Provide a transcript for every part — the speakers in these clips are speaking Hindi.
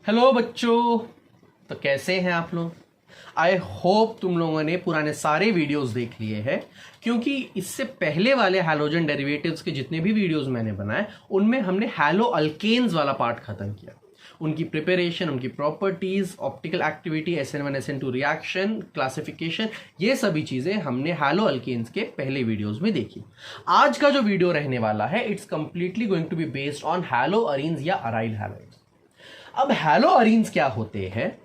हेलो बच्चों। तो कैसे हैं आप लोग? आई होप तुम लोगों ने पुराने सारे वीडियोस देख लिए हैं, क्योंकि इससे पहले वाले हैलोजन डेरिवेटिव्स के जितने भी वीडियोस मैंने बनाए उनमें हमने हैलो अल्केन्स वाला पार्ट खत्म किया। उनकी प्रिपरेशन, उनकी properties, optical activity, SN1 SN2 reaction, classification, ये सभी चीजें हमने हैलो अल्केन्स के पहले वीडियोस में देखी। आज का जो वीडियो रहने वाला है it's completely going to be based on halo arenes or aryl halides. अब हैलो अरीन्स क्या होते हैं?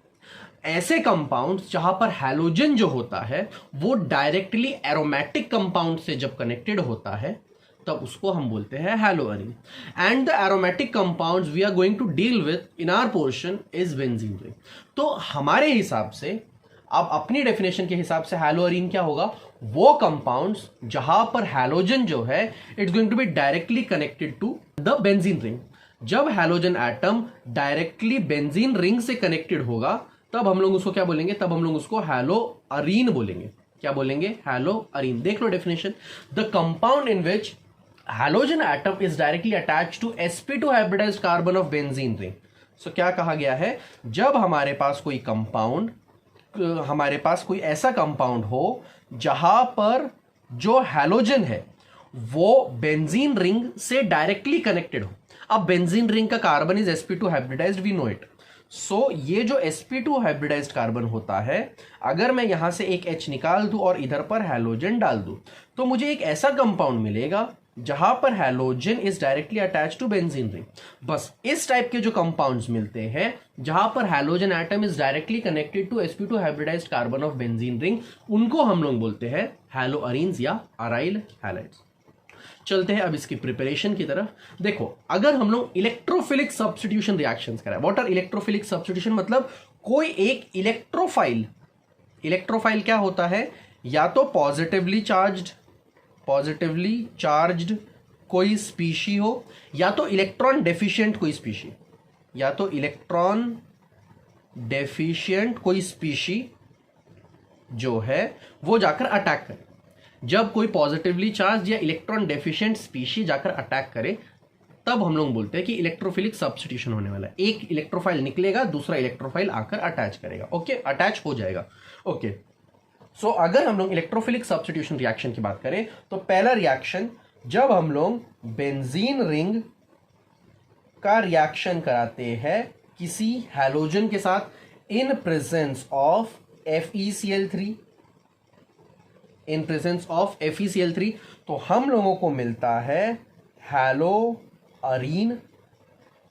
ऐसे कंपाउंड्स जहां पर हैलोजन जो होता है वो डायरेक्टली एरोमेटिक कंपाउंड से जब कनेक्टेड होता है तब उसको हम बोलते हैं halo arene. And the aromatic compounds we are going to deal with in our portion is benzene ring. तो हमारे हिसाब से, अब अपनी डेफिनेशन के हिसाब से, हैलो अरीन क्या होगा? वो कंपाउंड्स जहां पर हैलोजन जो है it's going to be directly connected to the benzene ring. जब halogen atom directly benzene ring से कनेक्टेड होगा तब हम लोग उसको क्या बोलेंगे? तब हम लोग उसको हैलो अरीन बोलेंगे। क्या बोलेंगे? Haloarene. देख लो definition. The compound in which halogen atom is directly attached to sp2 hybridized carbon of benzene ring. So क्या कहा गया है? जब हमारे पास कोई ऐसा कंपाउंड हो जहां पर जो हैलोजन है वो बेंजीन रिंग से डायरेक्टली कनेक्टेड हो। अब बेंजीन रिंग का carbon is sp2 hybridized, we know it. So ये जो sp2 हाइब्रिडाइज्ड कार्बन होता है, अगर मैं यहां से एक H निकाल दूं और इधर पर हैलोजन डाल दूं तो मुझे एक ऐसा कंपाउंड मिलेगा जहां पर halogen is directly attached to benzene ring. बस इस टाइप के जो कंपाउंड्स मिलते हैं जहां पर halogen atom is directly connected to sp2 hybridized carbon of benzene ring, उनको हम लोग बोलते हैं halo arenes or aryl halides. चलते हैं अब इसकी प्रिपरेशन की तरफ। देखो, अगर हम लोग इलेक्ट्रोफिलिक सब्स्टिट्यूशन रिएक्शंस करें, व्हाट आर इलेक्ट्रोफिलिक सब्स्टिट्यूशन? मतलब कोई एक इलेक्ट्रोफाइल क्या होता है? या तो पॉजिटिवली चार्ज्ड कोई स्पीशी हो, या तो इलेक्ट्रॉन डेफिशिएंट कोई स्पीशी जो है वो जाकर अटैक करे। जब कोई पॉजिटिवली चार्ज या इलेक्ट्रॉन डेफिशिएंट स्पीशी जाकर अटैक करे तब हम लोग बोलते हैं कि इलेक्ट्रोफिलिक सब्स्टिट्यूशन होने वाला है। एक इलेक्ट्रोफाइल निकलेगा, दूसरा इलेक्ट्रोफाइल आकर अटैच करेगा। ओके, अटैच हो जाएगा। ओके, सो अगर हम लोग इलेक्ट्रोफिलिक सब्स्टिट्यूशन रिएक्शन की बात करें तो पहला रिएक्शन, जब हम लोग बेंजीन रिंग का रिएक्शन कराते हैं किसी हैलोजन के साथ इन प्रेजेंस ऑफ FeCl3, तो हम लोगों को मिलता है हैलो अरीन,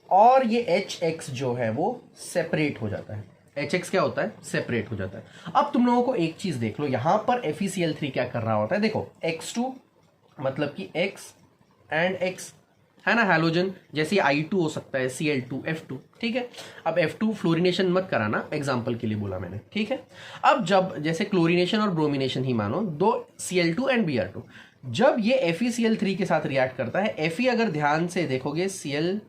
और ये HX जो है वो सेपरेट हो जाता है। HX क्या होता है? सेपरेट हो जाता है। अब तुम लोगों को एक चीज देख लो, यहां पर FeCl3 क्या कर रहा होता है? देखो, X2 मतलब कि X एंड X है ना, हैलोजन। जैसे I2 हो सकता है, Cl2, F2, ठीक है। अब F2 फ्लोरिनेशन मत कराना, एग्जाम्पल के लिए बोला मैंने, ठीक है। अब जब जैसे क्लोरिनेशन और ब्रोमिनेशन ही मानो, दो Cl2 एंड Br2, जब ये FeCl3 के साथ रिएक्ट करता है, Fe अगर ध्यान से देखोगे Cl,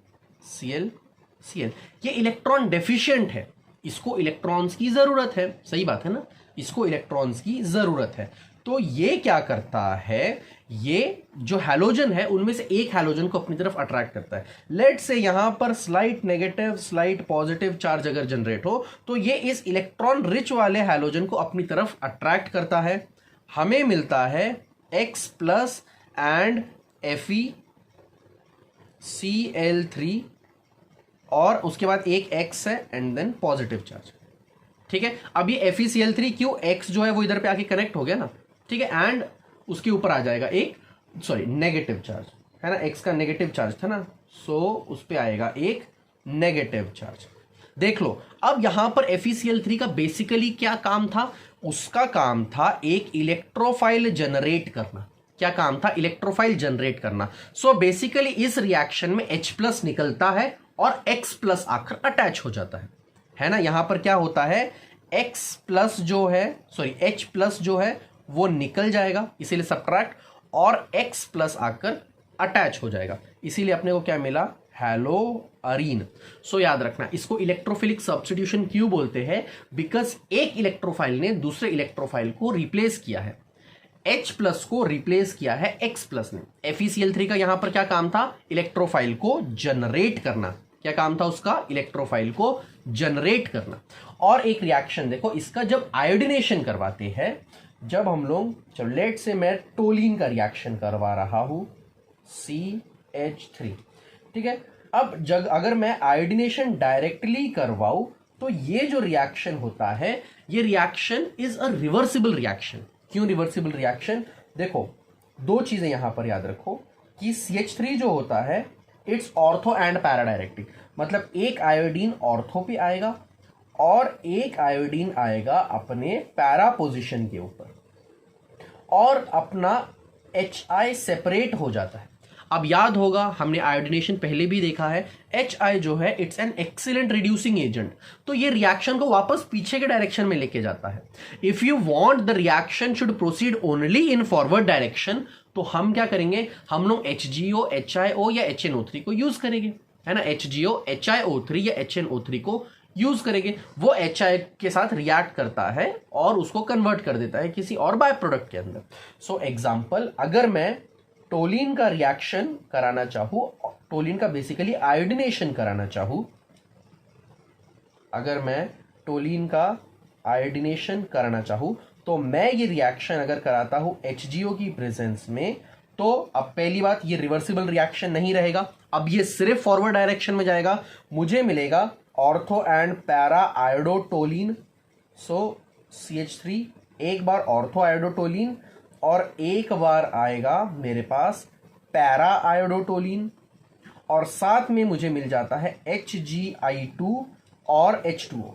ये इलेक्ट्रॉन डेफिशिएंट है, इसको इलेक्ट्रॉन्स की जरूरत है। सही बात है ना, इसको इलेक्ट्रॉन्स की जरूरत है। तो ये क्या करता है? ये जो हैलोजन है उनमें से एक हैलोजन को अपनी तरफ अट्रैक्ट करता है। लेट से यहां पर slight negative, slight positive charge अगर जनरेट हो तो ये इस इलेक्ट्रॉन रिच वाले हैलोजन को अपनी तरफ अट्रैक्ट करता है। हमें मिलता है X प्लस एंड FeCl3, और उसके बाद एक X है एंड देन पॉजिटिव चार्ज, ठीक है। अब ये FeCl3 क्यों, X जो है वो इधर पे आके कनेक्ट हो गया ना, ठीक है, एंड उसके ऊपर आ जाएगा एक नेगेटिव चार्ज, है ना, X का नेगेटिव चार्ज था ना, सो उस पे आएगा एक नेगेटिव चार्ज। देख लो, अब यहां पर FeCl3 का बेसिकली क्या काम था? उसका काम था एक इलेक्ट्रोफाइल जनरेट करना। क्या काम था? इलेक्ट्रोफाइल जनरेट करना। सो बेसिकली इस रिएक्शन में H+ निकलता है और X+ आकर अटैच हो जाता है ना। यहां पर क्या होता है? H+ जो है वो निकल जाएगा, इसीलिए सब्ट्रैक्ट, और X+ आकर अटैच हो जाएगा, इसीलिए अपने को क्या मिला? हैलो अरीन। सो याद रखना, इसको इलेक्ट्रोफिलिक सब्स्टिट्यूशन क्यों बोलते हैं? बिकॉज एक इलेक्ट्रोफाइल ने दूसरे इलेक्ट्रोफाइल को रिप्लेस किया है, H+ को रिप्लेस किया है X+ ने। FeCl3 का यहां पर क्या काम था? इलेक्ट्रोफाइल को जनरेट करना। क्या काम था उसका? इलेक्ट्रोफाइल को जनरेट करना। और एक रिएक्शन देखो, इसका जब आयोडिनेशन करवाते हैं, जब हम लोग, चलो लेट से मैं टोलिन का रिएक्शन करवा रहा हूं CH3, ठीक है। अब जब अगर मैं आयोडिनेशन डायरेक्टली करवाऊं तो ये जो रिएक्शन होता है, ये reaction is a reversible reaction. क्यों रिवर्सिबल रिएक्शन? देखो दो चीजें यहां पर याद रखो कि CH3 जो होता है इट्स ऑर्थो एंड पैरा डायरेक्टिक, मतलब एक आयोडीन ऑर्थो पे आएगा और एक आयोडीन आएगा अपने पैरा पोजीशन के ऊपर, और अपना HI सेपरेट हो जाता है। अब याद होगा हमने आयोडिनेशन पहले भी देखा है, HI जो है it's an excellent reducing agent, तो ये रिएक्शन को वापस पीछे के डायरेक्शन में लेके जाता है। If you want the reaction should proceed only in forward direction, तो हम क्या करेंगे, हम लोग HGO, HIO या HNO3 को यूज करेंगे, है ना। HGO, HIO3 या HNO3 को यूज करेंगे, वो HI के साथ रिएक्ट करता है और उसको कन्वर्ट कर देता है किसी और बाय प्रोडक्ट के अंदर। सो एग्जांपल, अगर मैं टोलिन का रिएक्शन कराना चाहूं, टोलिन का बेसिकली आयोडिनेशन कराना चाहूं, अगर मैं टोलिन का आयोडिनेशन कराना चाहूं तो मैं ये रिएक्शन अगर कराता हूं HGO की प्रेजेंस में, तो अब पहली बात, ये रिवर्सिबल रिएक्शन नहीं रहेगा, अब ये सिर्फ फॉरवर्ड डायरेक्शन में जाएगा। मुझे मिलेगा ortho and para iodotoluene, so CH3 एक बार ऑर्थो आयोडोटोलिन और एक बार आएगा मेरे पास पैरा आयोडोटोलिन, और साथ में मुझे मिल जाता है HgI2 और H2O।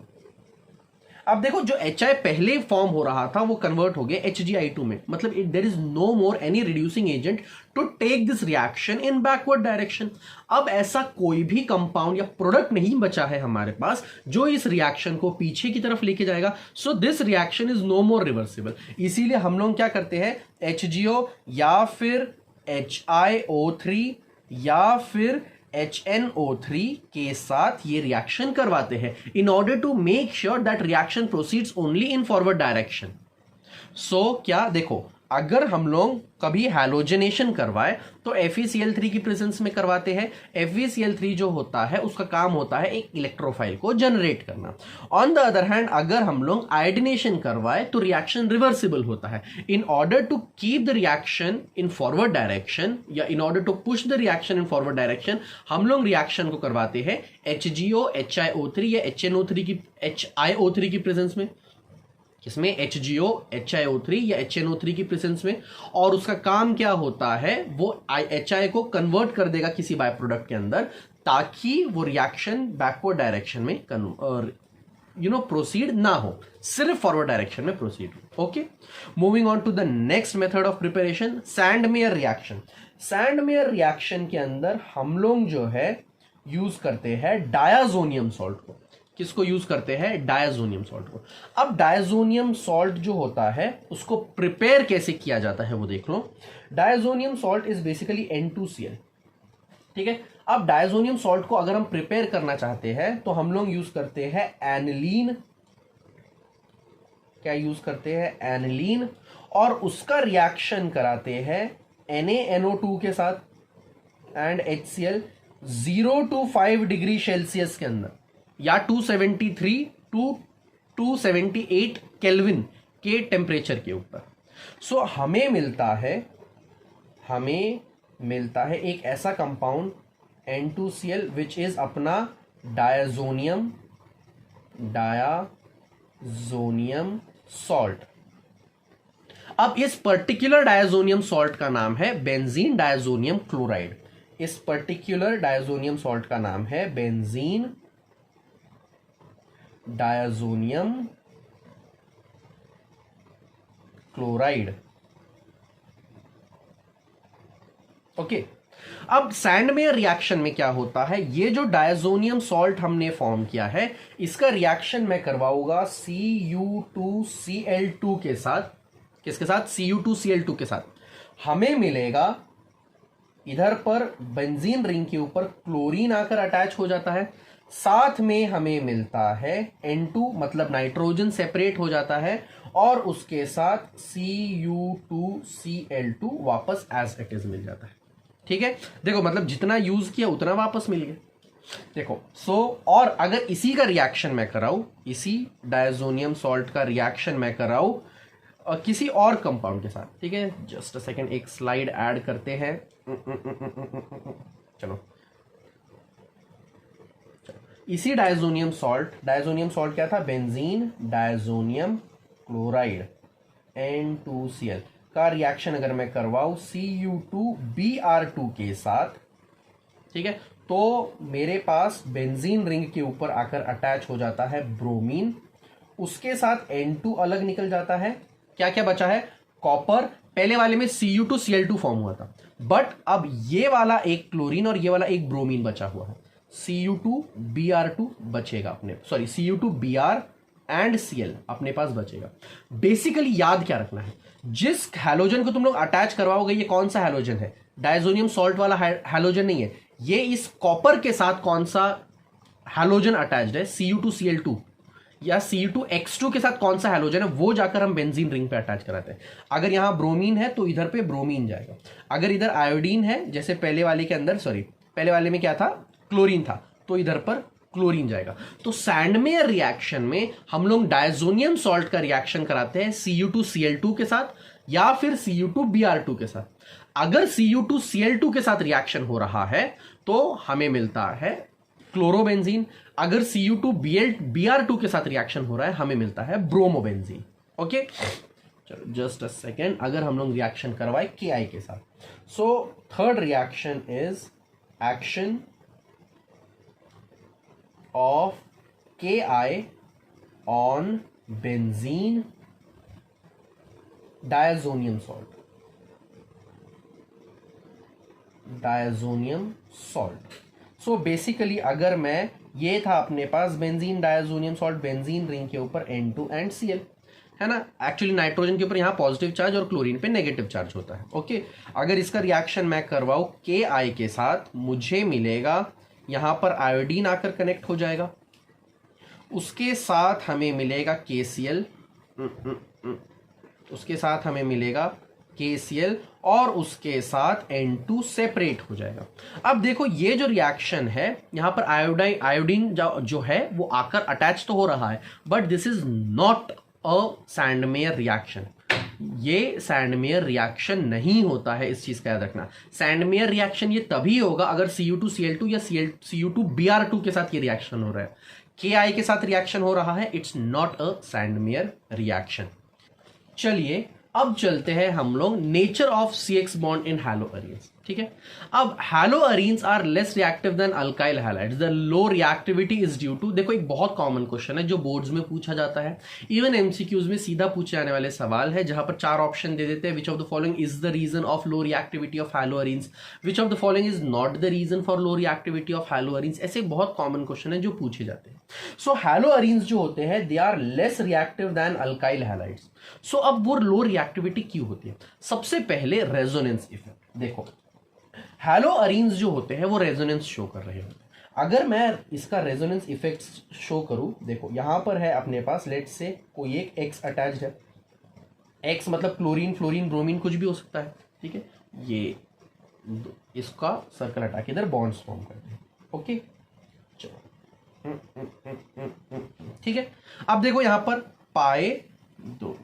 अब देखो जो HI पहले फॉर्म हो रहा था वो कन्वर्ट हो गया HgI2 में, मतलब there is no more any reducing agent to take this reaction in backward direction. अब ऐसा कोई भी कंपाउंड या प्रोडक्ट नहीं बचा है हमारे पास जो इस रिएक्शन को पीछे की तरफ लेके जाएगा, so this reaction is no more reversible. इसीलिए हम लोग क्या करते हैं, HGO या फिर HiO3 या फिर HNO3 के साथ ये रिएक्शन करवाते हैं in order to make sure that reaction proceeds only in forward direction. So क्या देखो, अगर हम लोग कभी हैलोजनेशन करवाए तो FeCl3 की प्रेजेंस में करवाते हैं। FeCl3 जो होता है उसका काम होता है एक इलेक्ट्रोफाइल को जनरेट करना। ऑन द अदर हैंड अगर हम लोग आयोडिनेशन करवाए तो रिएक्शन रिवर्सिबल होता है। In order to keep the reaction in forward direction या in order to push the reaction in forward direction, हम लोग रिएक्शन को करवाते हैं HGO, HiO3 या HiO3 की प्रेजेंस में, किसमें, HGO, HiO3 या HNO3 की प्रेजेंस में। और उसका काम क्या होता है, वो HI को कन्वर्ट कर देगा किसी बाय प्रोडक्ट के अंदर, ताकि वो रिएक्शन बैकवर्ड डायरेक्शन में प्रोसीड ना हो, सिर्फ फॉरवर्ड डायरेक्शन में प्रोसीड हो। Okay, moving on to the next method of preparation, Sandmeyer reaction. Sandmeyer reaction के अंदर हम लोग जो है यूज करते हैं डायाजोनियम सॉल्ट को। किसको यूज करते हैं, डायाजोनियम सॉल्ट को। अब डायाजोनियम सॉल्ट जो होता है उसको प्रिपेयर कैसे किया जाता है वो देख लो। डायाजोनियम सॉल्ट इज बेसिकली N2Cl, ठीक है। अब डायाजोनियम सॉल्ट को अगर हम प्रिपेयर करना चाहते हैं तो हम लोग यूज करते हैं एनिलीन, क्या यूज करते हैं, एनिलीन, और उसका रिएक्शन कराते हैं NaNO2 के साथ and HCl 0 to 5 degree celsius के अंदर, या 273 टू 278 केल्विन के टेम्परेचर के ऊपर। सो हमें मिलता है एक ऐसा कंपाउंड N2Cl विच इज अपना डायाजोनियम सॉल्ट। अब इस पर्टिकुलर डायाजोनियम सॉल्ट का नाम है बेंजीन डायाजोनियम क्लोराइड। इस पर्टिकुलर डायाजोनियम सॉल्ट का नाम है बेंजीन डायाजोनियम क्लोराइड। ओके, अब सैंडमेयर रिएक्शन में क्या होता है, ये जो डायाजोनियम सॉल्ट हमने फॉर्म किया है इसका रिएक्शन मैं करवाऊंगा Cu2Cl2 के साथ। किसके साथ, Cu2Cl2 के साथ। हमें मिलेगा इधर पर बेंजीन रिंग के ऊपर क्लोरीन आकर अटैच हो जाता है, साथ में हमें मिलता है N2 मतलब नाइट्रोजन सेपरेट हो जाता है, और उसके साथ Cu2Cl2 वापस एज इट इज मिल जाता है। ठीक है, देखो मतलब जितना यूज किया उतना वापस मिल गया। देखो और अगर इसी का रिएक्शन मैं कराऊं, इसी डायजोनियम सॉल्ट का रिएक्शन मैं कराऊं किसी और कंपाउंड के साथ, ठीक है, जस्ट अ सेकेंड, एक स्लाइड ऐड करते हैं। चलो इसी डायजोनियम सॉल्ट क्या था, बेंजीन डायजोनियम क्लोराइड N2Cl का रिएक्शन अगर मैं करवाऊं Cu2Br2 के साथ, ठीक है, तो मेरे पास बेंजीन रिंग के ऊपर आकर अटैच हो जाता है ब्रोमीन, उसके साथ N2 अलग निकल जाता है, क्या क्या बचा है, कॉपर। पहले वाले में Cu2Cl2 फॉर्म हुआ था, बट अब ये वाला एक क्लोरीन और ये वाला एक ब्रोमीन बचा हुआ है, Cu2Br2 बचेगा अपने, सॉरी Cu2Br एंड Cl अपने पास बचेगा। बेसिकली याद क्या रखना है, जिस हैलोजन को तुम लोग अटैच करवाओगे ये कौन सा हैलोजन है, डायजोनियम सॉल्ट वाला हैलोजन नहीं है, ये इस कॉपर के साथ कौन सा हैलोजन अटैच्ड है, Cu2Cl2 या Cu2X2 के साथ कौन सा हैलोजन है, वो जाकर हम बेंजीन रिंग पे अटैच कराते हैं। अगर यहां ब्रोमीन है तो इधर पे ब्रोमीन जाएगा, अगर इधर आयोडीन है जैसे पहले वाले के अंदर, सॉरी पहले वाले में क्या था, क्लोरीन था, तो इधर पर क्लोरीन जाएगा। तो सैंडमेयर रिएक्शन में हम लोग डायजोनियम सॉल्ट का रिएक्शन कराते हैं Cu2Cl2 के साथ या फिर Cu2Br2 के साथ। अगर Cu2Cl2 के साथ रिएक्शन हो रहा है तो हमें मिलता है क्लोरोबेंजीन, अगर Cu2Br2 के साथ रिएक्शन हो रहा है हमें मिलता है ब्रोमोबेंजीन। ओके, चलो जस्ट अ सेकेंड, अगर हम लोग रिएक्शन करवाए Ki के साथ, so third reaction is action of Ki on benzene diazonium salt, so basically अगर मैं, ये था अपने पास benzene diazonium salt, benzene ring के ऊपर N2 एंड Cl है ना, एक्चुअली नाइट्रोजन के ऊपर यहाँ पॉजिटिव चार्ज और क्लोरीन पे नेगेटिव चार्ज होता है। ओके, अगर इसका रिएक्शन मैं करवाऊं Ki के साथ, मुझे मिलेगा यहां पर आयोडीन आकर कनेक्ट हो जाएगा, उसके साथ हमें मिलेगा KCl, उसके साथ हमें मिलेगा KCl और उसके साथ N2 सेपरेट हो जाएगा। अब देखो ये जो रिएक्शन है यहां पर आयोडीन जो है वो आकर अटैच तो हो रहा है, but this is not a Sandmeyer reaction, ये सैंडमेयर रिएक्शन नहीं होता है, इस चीज का याद रखना। सैंडमेयर रिएक्शन ये तभी होगा अगर Cu2Cl2 या Cu2Br2 के साथ ये रिएक्शन हो रहा है, Ki के साथ रिएक्शन हो रहा है, it's not a Sandmeyer reaction. चलिए अब चलते हैं हम लोग nature of CX bond in haloarenes, ठीक है। अब haloarenes are less reactive than alkyl halides, the low reactivity is due to, देखो एक बहुत कॉमन क्वेश्चन है जो बोर्ड्स में पूछा जाता है, इवन MCQs में सीधा पूछे जाने वाले सवाल है, जहां पर 4 ऑप्शन दे देते हैं, which of the following is the reason of low reactivity of haloarenes, which of the following is not the reason for low reactivity of haloarenes, ऐसे बहुत कॉमन क्वेश्चन है जो पूछे जाते हैं। सो हैलोअरीन्स जो होते हैं they are less reactive than alkyl halides. So अब वो लो रिएक्टिविटी क्यों होती है, सबसे पहले रेजोनेंस इफेक्ट। देखो हैलोअरीन्स जो होते हैं वो रेजोनेंस शो कर रहे होते हैं, अगर मैं इसका रेजोनेंस इफेक्ट शो करूं, देखो यहां पर है अपने पास, लेट्स से कोई एक X अटैच्ड है, X मतलब क्लोरीन, फ्लोरीन, ब्रोमीन कुछ भी हो सकता है, ठीक है, ये इसका सर्कल हटा के इधर बॉन्ड्स फॉर्म करते हैं। ओके चलो ठीक है, अब देखो यहां पर पाए दो,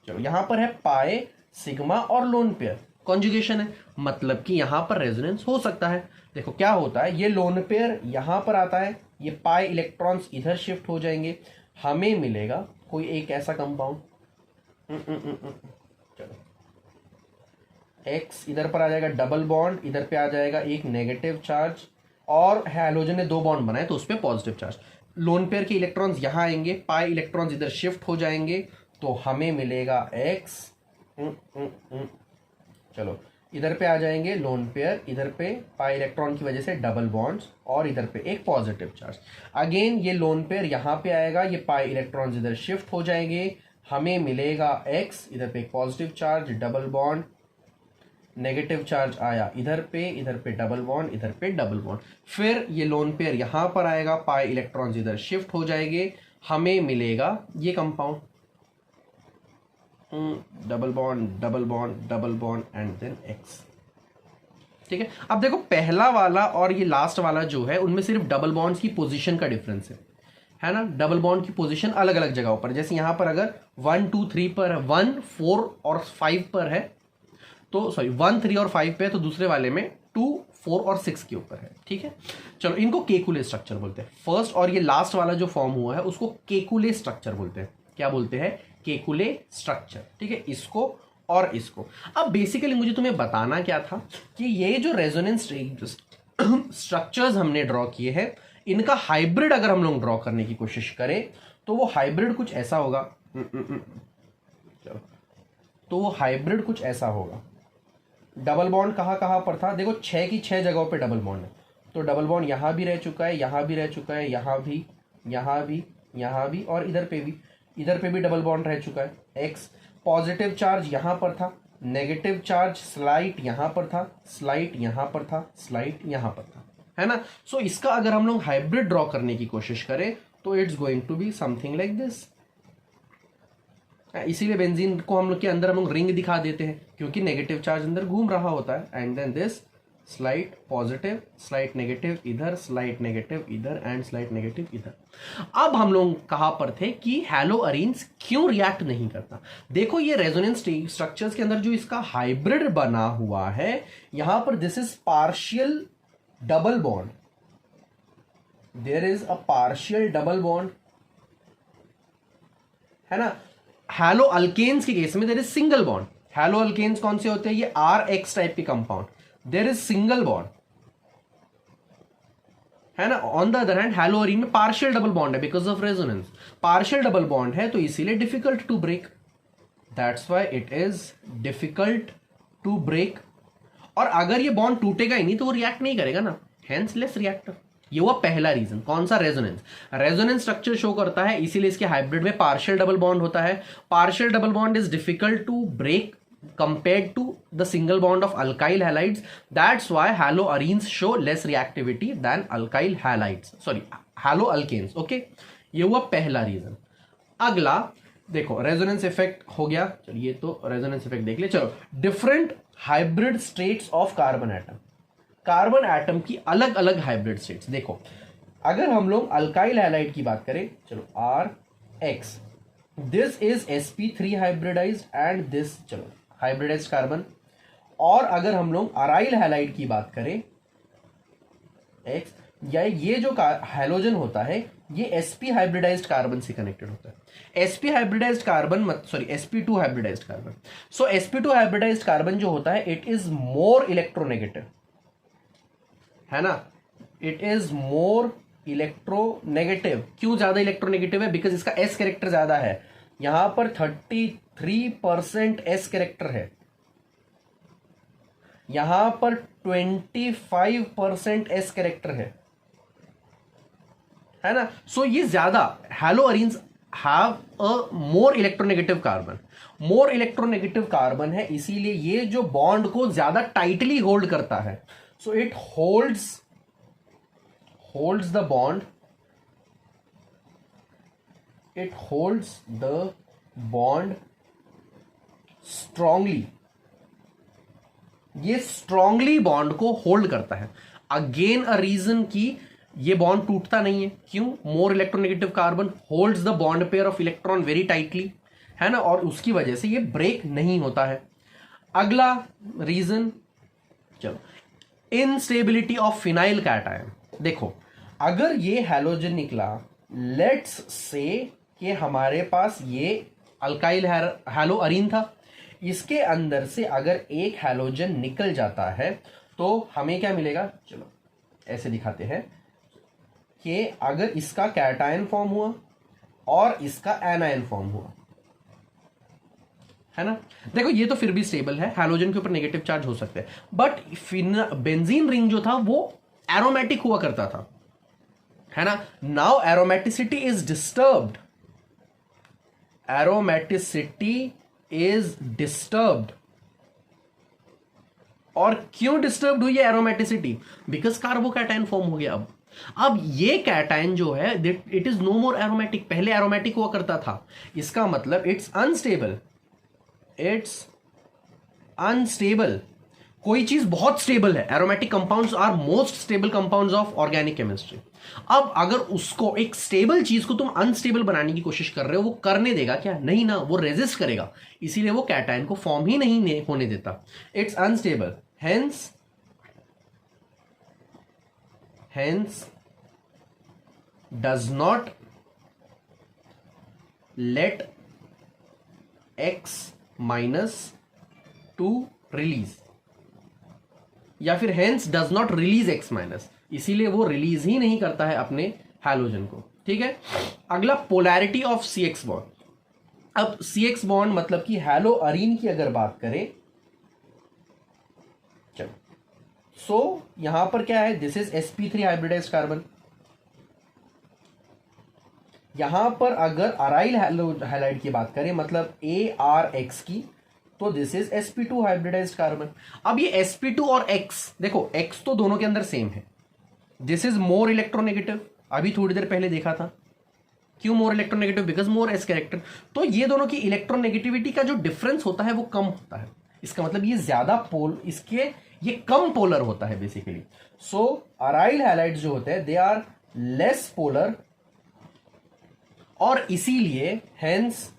चलो यहां पर है पाए, सिग्मा और लोन पेयर, कॉन्जुगेशन है, मतलब कि यहां पर रेजोनेंस हो सकता है। देखो क्या होता है, ये लोन पेयर यहां पर आता है, ये पाई इलेक्ट्रॉन्स इधर शिफ्ट हो जाएंगे, हमें मिलेगा कोई एक ऐसा कंपाउंड, चलो X इधर पर आ जाएगा डबल बॉन्ड, इधर पे आ जाएगा एक नेगेटिव चार्ज, और हैलोजन ने 2 बॉन्ड बनाए तो उस पर पॉजिटिव चार्ज, लोन पेयर के इलेक्ट्रॉन्स यहां आएंगे, पाई इलेक्ट्रॉन्स इधर शिफ्ट हो जाएंगे, तो हमें मिलेगा X, चलो इधर पे आ जाएंगे लोन पेयर, इधर पे पाई इलेक्ट्रॉन की वजह से डबल बॉन्ड्स, और इधर पे एक पॉजिटिव चार्ज, अगेन ये लोन पेयर यहां पे आएगा, ये पाई इलेक्ट्रॉन्स इधर शिफ्ट हो जाएंगे, हमें मिलेगा X, इधर पे एक positive charge, double bond, negative charge आया इधर पे डबल बॉन्ड, इधर पे डबल बॉन्ड, फिर ये लोन पेयर यहां पर आएगा, पाई इलेक्ट्रॉन्स इधर शिफ्ट हो जाएंगे, हमें मिलेगा ये compound, double bond double bond double bond and then X। ठीक है। अब देखो पहला वाला और ये लास्ट वाला जो है उनमें सिर्फ डबल बॉन्ड्स की पोजीशन का डिफरेंस है ना। डबल बॉन्ड की पोजीशन अलग अलग जगहों पर, जैसे यहां पर अगर 1 2 3 पर है, 1 4 और 5 पर है तो सॉरी 1 3 और 5 पे है, तो दूसरे वाले में 2 4 और 6 के ऊपर है। ठीक है, चलो इनको केकुले स्ट्रक्चर बोलते हैं। फर्स्ट और ये लास्ट वाला जो फॉर्म हुआ है उसको केकुले स्ट्रक्चर बोलते हैं। क्या बोलते हैं? Kekule structure. ठीक है, इसको और इसको। अब बेसिकली मुझे तुम्हें बताना क्या था कि ये जो रेजोनेंस स्ट्रक्चर्स हमने ड्रॉ किए हैं, इनका हाइब्रिड अगर हम लोग ड्रॉ करने की कोशिश करें तो वो हाइब्रिड कुछ ऐसा होगा। चलो, तो वो हाइब्रिड कुछ ऐसा होगा। डबल बॉन्ड कहाँ कहाँ पर था? देखो 6 की 6 जगहों पे डबल बॉन्ड है, तो डबल बॉन्ड यहां भी रह चुका है, यहां भी रह चुका है, यहां भी, यहां भी, यहां भी, और इधर पे भी डबल बॉन्ड रह चुका है। एक्स पॉजिटिव चार्ज यहां पर था, नेगेटिव चार्ज स्लाइट यहां पर था, स्लाइट यहां पर था, स्लाइट यहां पर था, है ना। सो इसका अगर हम लोग हाइब्रिड ड्रॉ करने की कोशिश करें तो it's going to be something like this. इसीलिए बेंजीन को हम लोग के अंदर हम लोग रिंग दिखा देते हैं, क्योंकि नेगेटिव चार्ज अंदर घूम रहा होता है। And then this slight positive, slight negative इधर, स्लाइट नेगेटिव इधर, एंड स्लाइट नेगेटिव इधर। अब हम लोग कहां पर थे कि हैलो अरेन्स क्यों रिएक्ट नहीं करता। देखो ये रेजोनेंस स्ट्रक्चर्स के अंदर जो इसका हाइब्रिड बना हुआ है, यहां पर this is partial double bond, there is a partial double bond, है ना। हैलो अल्केन्स के केस में there is single bond. Halo alkanes कौन से होते हैं? ये RX टाइप के compound, there is single bond, है ना। On the other hand halo arene में पार्शियल डबल बॉन्ड है because of resonance. Partial double bond है तो इसीलिए difficult to break, that's why it is difficult to break. और अगर ये बॉन्ड टूटेगा ही नहीं तो वो रिएक्ट नहीं करेगा ना, हेंस लेस रिएक्टर। ये हुआ पहला रीजन। कौन सा? रेजोनेंस। रेजोनेंस स्ट्रक्चर शो करता है, इसीलिए इसके हाइब्रिड में पार्शियल डबल बॉन्ड होता है। Partial double bond is difficult to break compared to the single bond of alkyl halides. That's why haloarenes show less reactivity than alkyl halides, sorry haloalkanes. Okay, ये हुआ पहला रीजन। अगला देखो रेजोनेंस इफेक्ट हो गया, चलिए तो रेजोनेंस इफेक्ट देख ले। चलो, different hybrid states of carbon atom. Carbon atom की अलग अलग हाइब्रिड स्टेट्स देखो। अगर हम लोग अल्काइल हैलाइड की बात करें, चलो RX, this is sp3 hybridized and this, चलो हाइब्रिडाइज्ड कार्बन। और अगर हम लोग अराइल हैलाइड की बात करें X, या ये जो हैलोजन होता है ये sp हाइब्रिडाइज्ड कार्बन से कनेक्टेड होता है। sp hybridized carbon sorry sp2 hybridized carbon. So sp2 hybridized carbon जो होता है इट इज मोर इलेक्ट्रोनेगेटिव, है ना। It is more electronegative. क्यों ज्यादा इलेक्ट्रोनेगेटिव है? बिकॉज इसका s कैरेक्टर ज्यादा है। यहां पर 33% s कैरेक्टर है, यहां पर 25% s कैरेक्टर है ना। सो ये ज्यादा haloarenes have a more electronegative carbon. More electronegative carbon है, इसीलिए ये जो बॉन्ड को ज्यादा टाइटली होल्ड करता है। So it holds the bond, it holds the bond strongly। ये strongly बॉन्ड को होल्ड करता है। अगेन अ रीजन कि ये बॉन्ड टूटता नहीं है। क्यों? मोर electronegative carbon holds the bond pair of electron very tightly, है ना, और उसकी वजह से ये ब्रेक नहीं होता है। अगला रीजन, चलो, इनस्टेबिलिटी ऑफ फिनाइल कैटायन। देखो अगर ये हैलोजन निकला, लेट्स से कि हमारे पास ये अल्काइल हैलोअरीन था, इसके अंदर से अगर एक हैलोजन निकल जाता है तो हमें क्या मिलेगा? चलो ऐसे दिखाते हैं कि अगर इसका कैटायन फॉर्म हुआ और इसका एनायन फॉर्म हुआ, है ना। देखो ये तो फिर भी स्टेबल है, हैलोजन के ऊपर नेगेटिव चार्ज हो सकते हैं, बट बेंजीन रिंग जो था वो एरोमेटिक हुआ करता था, है ना। Now aromaticity is disturbed, aromaticity is disturbed. और क्यों डिस्टर्ब्ड हुई है एरोमेटिसिटी? बिकॉज कार्बोकैटायन फॉर्म हो गया। अब ये कैटायन जो है it is no more aromatic, पहले एरोमेटिक हुआ करता था, इसका मतलब इट्स अनस्टेबल, इट्स अनस्टेबल। कोई चीज बहुत स्टेबल है, aromatic compounds are most stable compounds of organic chemistry. अब अगर उसको एक स्टेबल चीज को तुम अनस्टेबल बनाने की कोशिश कर रहे हो, वो करने देगा क्या? नहीं ना, वो रेजिस्ट करेगा, इसीलिए वो कैटायन को फॉर्म ही नहीं होने देता। It's unstable, hence does not let X minus to release, या फिर hence does not release X minus, इसीलिए वो रिलीज ही नहीं करता है अपने हैलोजन को। ठीक है, अगला पोलैरिटी ऑफ CX बॉन्ड। अब CX बॉन्ड मतलब कि हैलो अरीन की अगर बात करें, चलो सो यहां पर क्या है, this is sp3 hybridised carbon. यहां पर अगर अराइल हैलाइड की बात करें, मतलब ARX की, तो this is sp2 hybridized carbon. अब ये sp2 और X, देखो X तो दोनों के अंदर सेम है। दिस इज मोर इलेक्ट्रोनेगेटिव, अभी थोड़ी देर पहले देखा था। क्यों more electronegative? Because more S character. तो ये दोनों की इलेक्ट्रोनेगेटिविटी का जो डिफरेंस होता है वो कम होता है। इसका मतलब ये ज्यादा पोल, इसके ये कम पोलर होता है बेसिकली। सो अराइल हैलाइड्स जो होते हैं दे आर लेस पोलर, और इसीलिए hence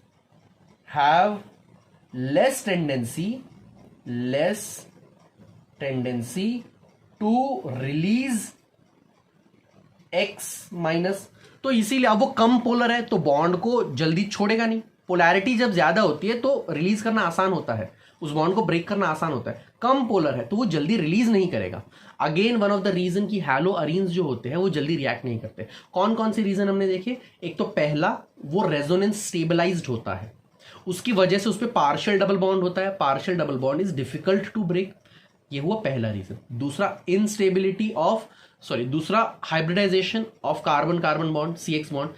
have less tendency to release X minus. तो इसीलिए अब वो कम पोलर है तो बॉन्ड को जल्दी छोड़ेगा नहीं। पोलैरिटी जब ज्यादा होती है तो रिलीज करना आसान होता है, उस बॉन्ड को ब्रेक करना आसान होता है। कम पोलर है तो वो जल्दी रिलीज नहीं करेगा। Again one of the reason की हैलो अरीन्स जो होते हैं वो जल्दी रिएक्ट नहीं करते। कौन कौन से रीजन हमने देखे? एक तो पहला, वो रेजोनेंस स्टेबलाइज्ड होता है, उसकी वजह से उस पर पार्शियल डबल बॉन्ड होता है। Partial double bond is difficult to break, ये हुआ पहला रीजन। दूसरा hybridization of carbon carbon bond, CX bond,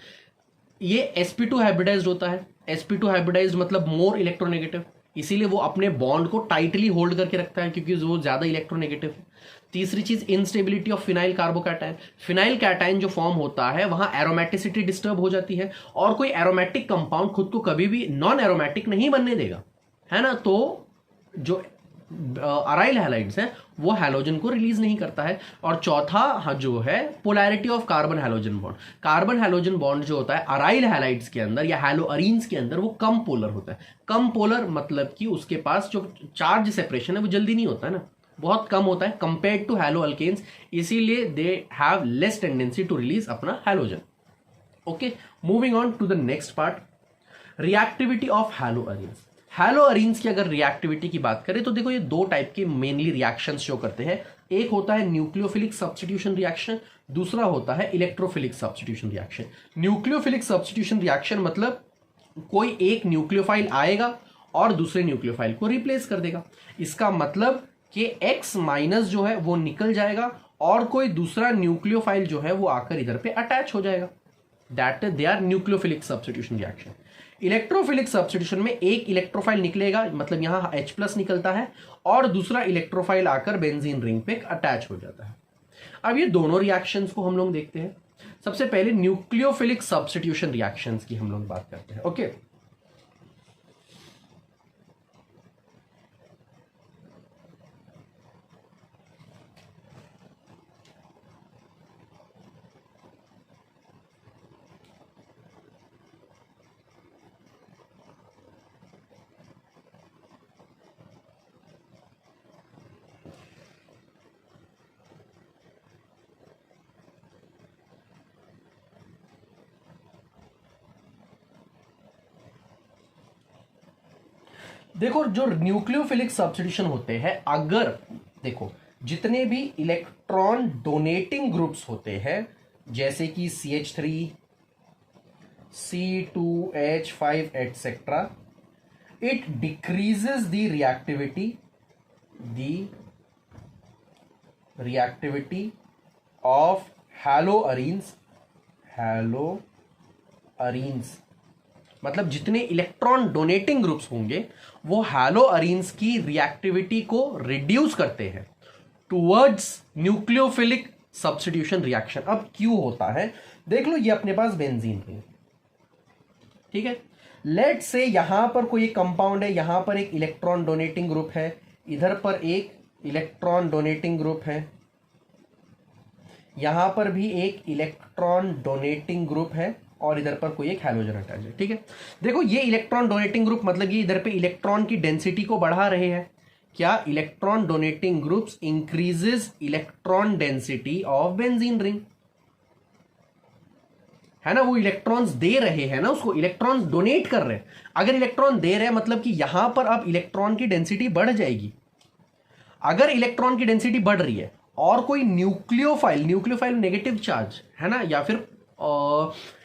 ये sp2 हाइब्रिडाइज्ड होता है। sp2 हाइब्रिडाइज्ड मतलब मोर इलेक्ट्रोनेगेटिव, इसीलिए वो अपने बॉन्ड को टाइटली होल्ड करके रखता है क्योंकि वो ज्यादा इलेक्ट्रोनेगेटिव है। तीसरी चीज, instability of phenyl carbocation. Phenyl cation जो फॉर्म होता है वहां एरोमेटिसिटी डिस्टर्ब हो जाती है, और कोई एरोमेटिक कंपाउंड खुद को कभी भी नॉन एरोमेटिक नहीं बनने देगा, है ना। तो जो अराइल हैलाइड्स हैं वो हैलोजन को रिलीज नहीं करता है। और चौथा जो है polarity of carbon halogen bond. Carbon halogen bond जो होता है अराइल हैलाइड्स के अंदर या हैलो अरीन्स के अंदर वो कम पोलर होता है। कम पोलर मतलब कि उसके पास जो चार्ज सेपरेशन है वो जल्दी नहीं होता है ना, बहुत कम होता है कंपेयर्ड टू हैलो अल्केन्स, इसीलिए they have less tendency to release अपना halogen. Okay, moving on to the next part, reactivity of haloarenes. Haloarenes की अगर रिएक्टिविटी की बात करें तो देखो ये दो टाइप के मेनली रिएक्शंस शो करते हैं। एक होता है न्यूक्लियोफिलिक सब्स्टिट्यूशन रिएक्शन, दूसरा होता है electrophilic substitution reaction. Nucleophilic substitution reaction मतलब कोई एक न्यूक्लियोफाइल आएगा और दूसरे न्यूक्लियोफाइल को रिप्लेस कर देगा। इसका मतलब कि X माइनस जो है वो निकल जाएगा और कोई दूसरा न्यूक्लियोफाइल जो है वो आकर इधर पे अटैच हो जाएगा। That they are nucleophilic substitution reaction. Electrophilic substitution में एक इलेक्ट्रोफाइल निकलेगा, मतलब यहां H+ निकलता है, और दूसरा इलेक्ट्रोफाइल आकर बेंजीन रिंग पे अटैच हो जाता है। अब ये दोनों रिएक्शंस को हम लोग देखते हैं। सबसे पहले न्यूक्लियोफिलिक सब्स्टिट्यूशन रिएक्शंस की हम लोग बात करते हैं। ओके, देखो जो न्यूक्लियोफिलिक सब्स्टिट्यूशन होते हैं, अगर देखो जितने भी इलेक्ट्रॉन डोनेटिंग ग्रुप्स होते हैं जैसे कि CH3, C2H5 etcetera, it decreases the reactivity of hello arenes. मतलब जितने इलेक्ट्रॉन डोनेटिंग ग्रुप्स होंगे वो हैलो अरीन्स की रिएक्टिविटी को रिड्यूस करते हैं टुवर्ड्स न्यूक्लियोफिलिक सब्स्टिट्यूशन रिएक्शन। अब क्यों होता है देख लो, ये अपने पास बेंजीन रिंग, ठीक है। लेट से यहां पर कोई एक कंपाउंड है, यहां पर एक इलेक्ट्रॉन डोनेटिंग ग्रुप है, इधर पर एक इलेक्ट्रॉन डोनेटिंग ग्रुप है, यहां पर भी एक इलेक्ट्रॉन डोनेटिंग ग्रुप है और इधर पर कोई एक हैलोजन अटैच है। ठीक है, देखो ये इलेक्ट्रॉन डोनेटिंग ग्रुप मतलब ये इधर पे इलेक्ट्रॉन की डेंसिटी को बढ़ा रहे हैं। क्या electron donating groups increases electron density of benzene ring, है ना, वो इलेक्ट्रॉन्स दे रहे हैं ना, उसको इलेक्ट्रॉन्स डोनेट कर रहे हैं। अगर इलेक्ट्रॉन दे रहे हैं मतलब कि यहां पर अब इलेक्ट्रॉन की डेंसिटी बढ़ जाएगी। अगर इलेक्ट्रॉन की डेंसिटी बढ़ रही है और कोई न्यूक्लियोफाइल नेगेटिव चार्ज है ना, या फिर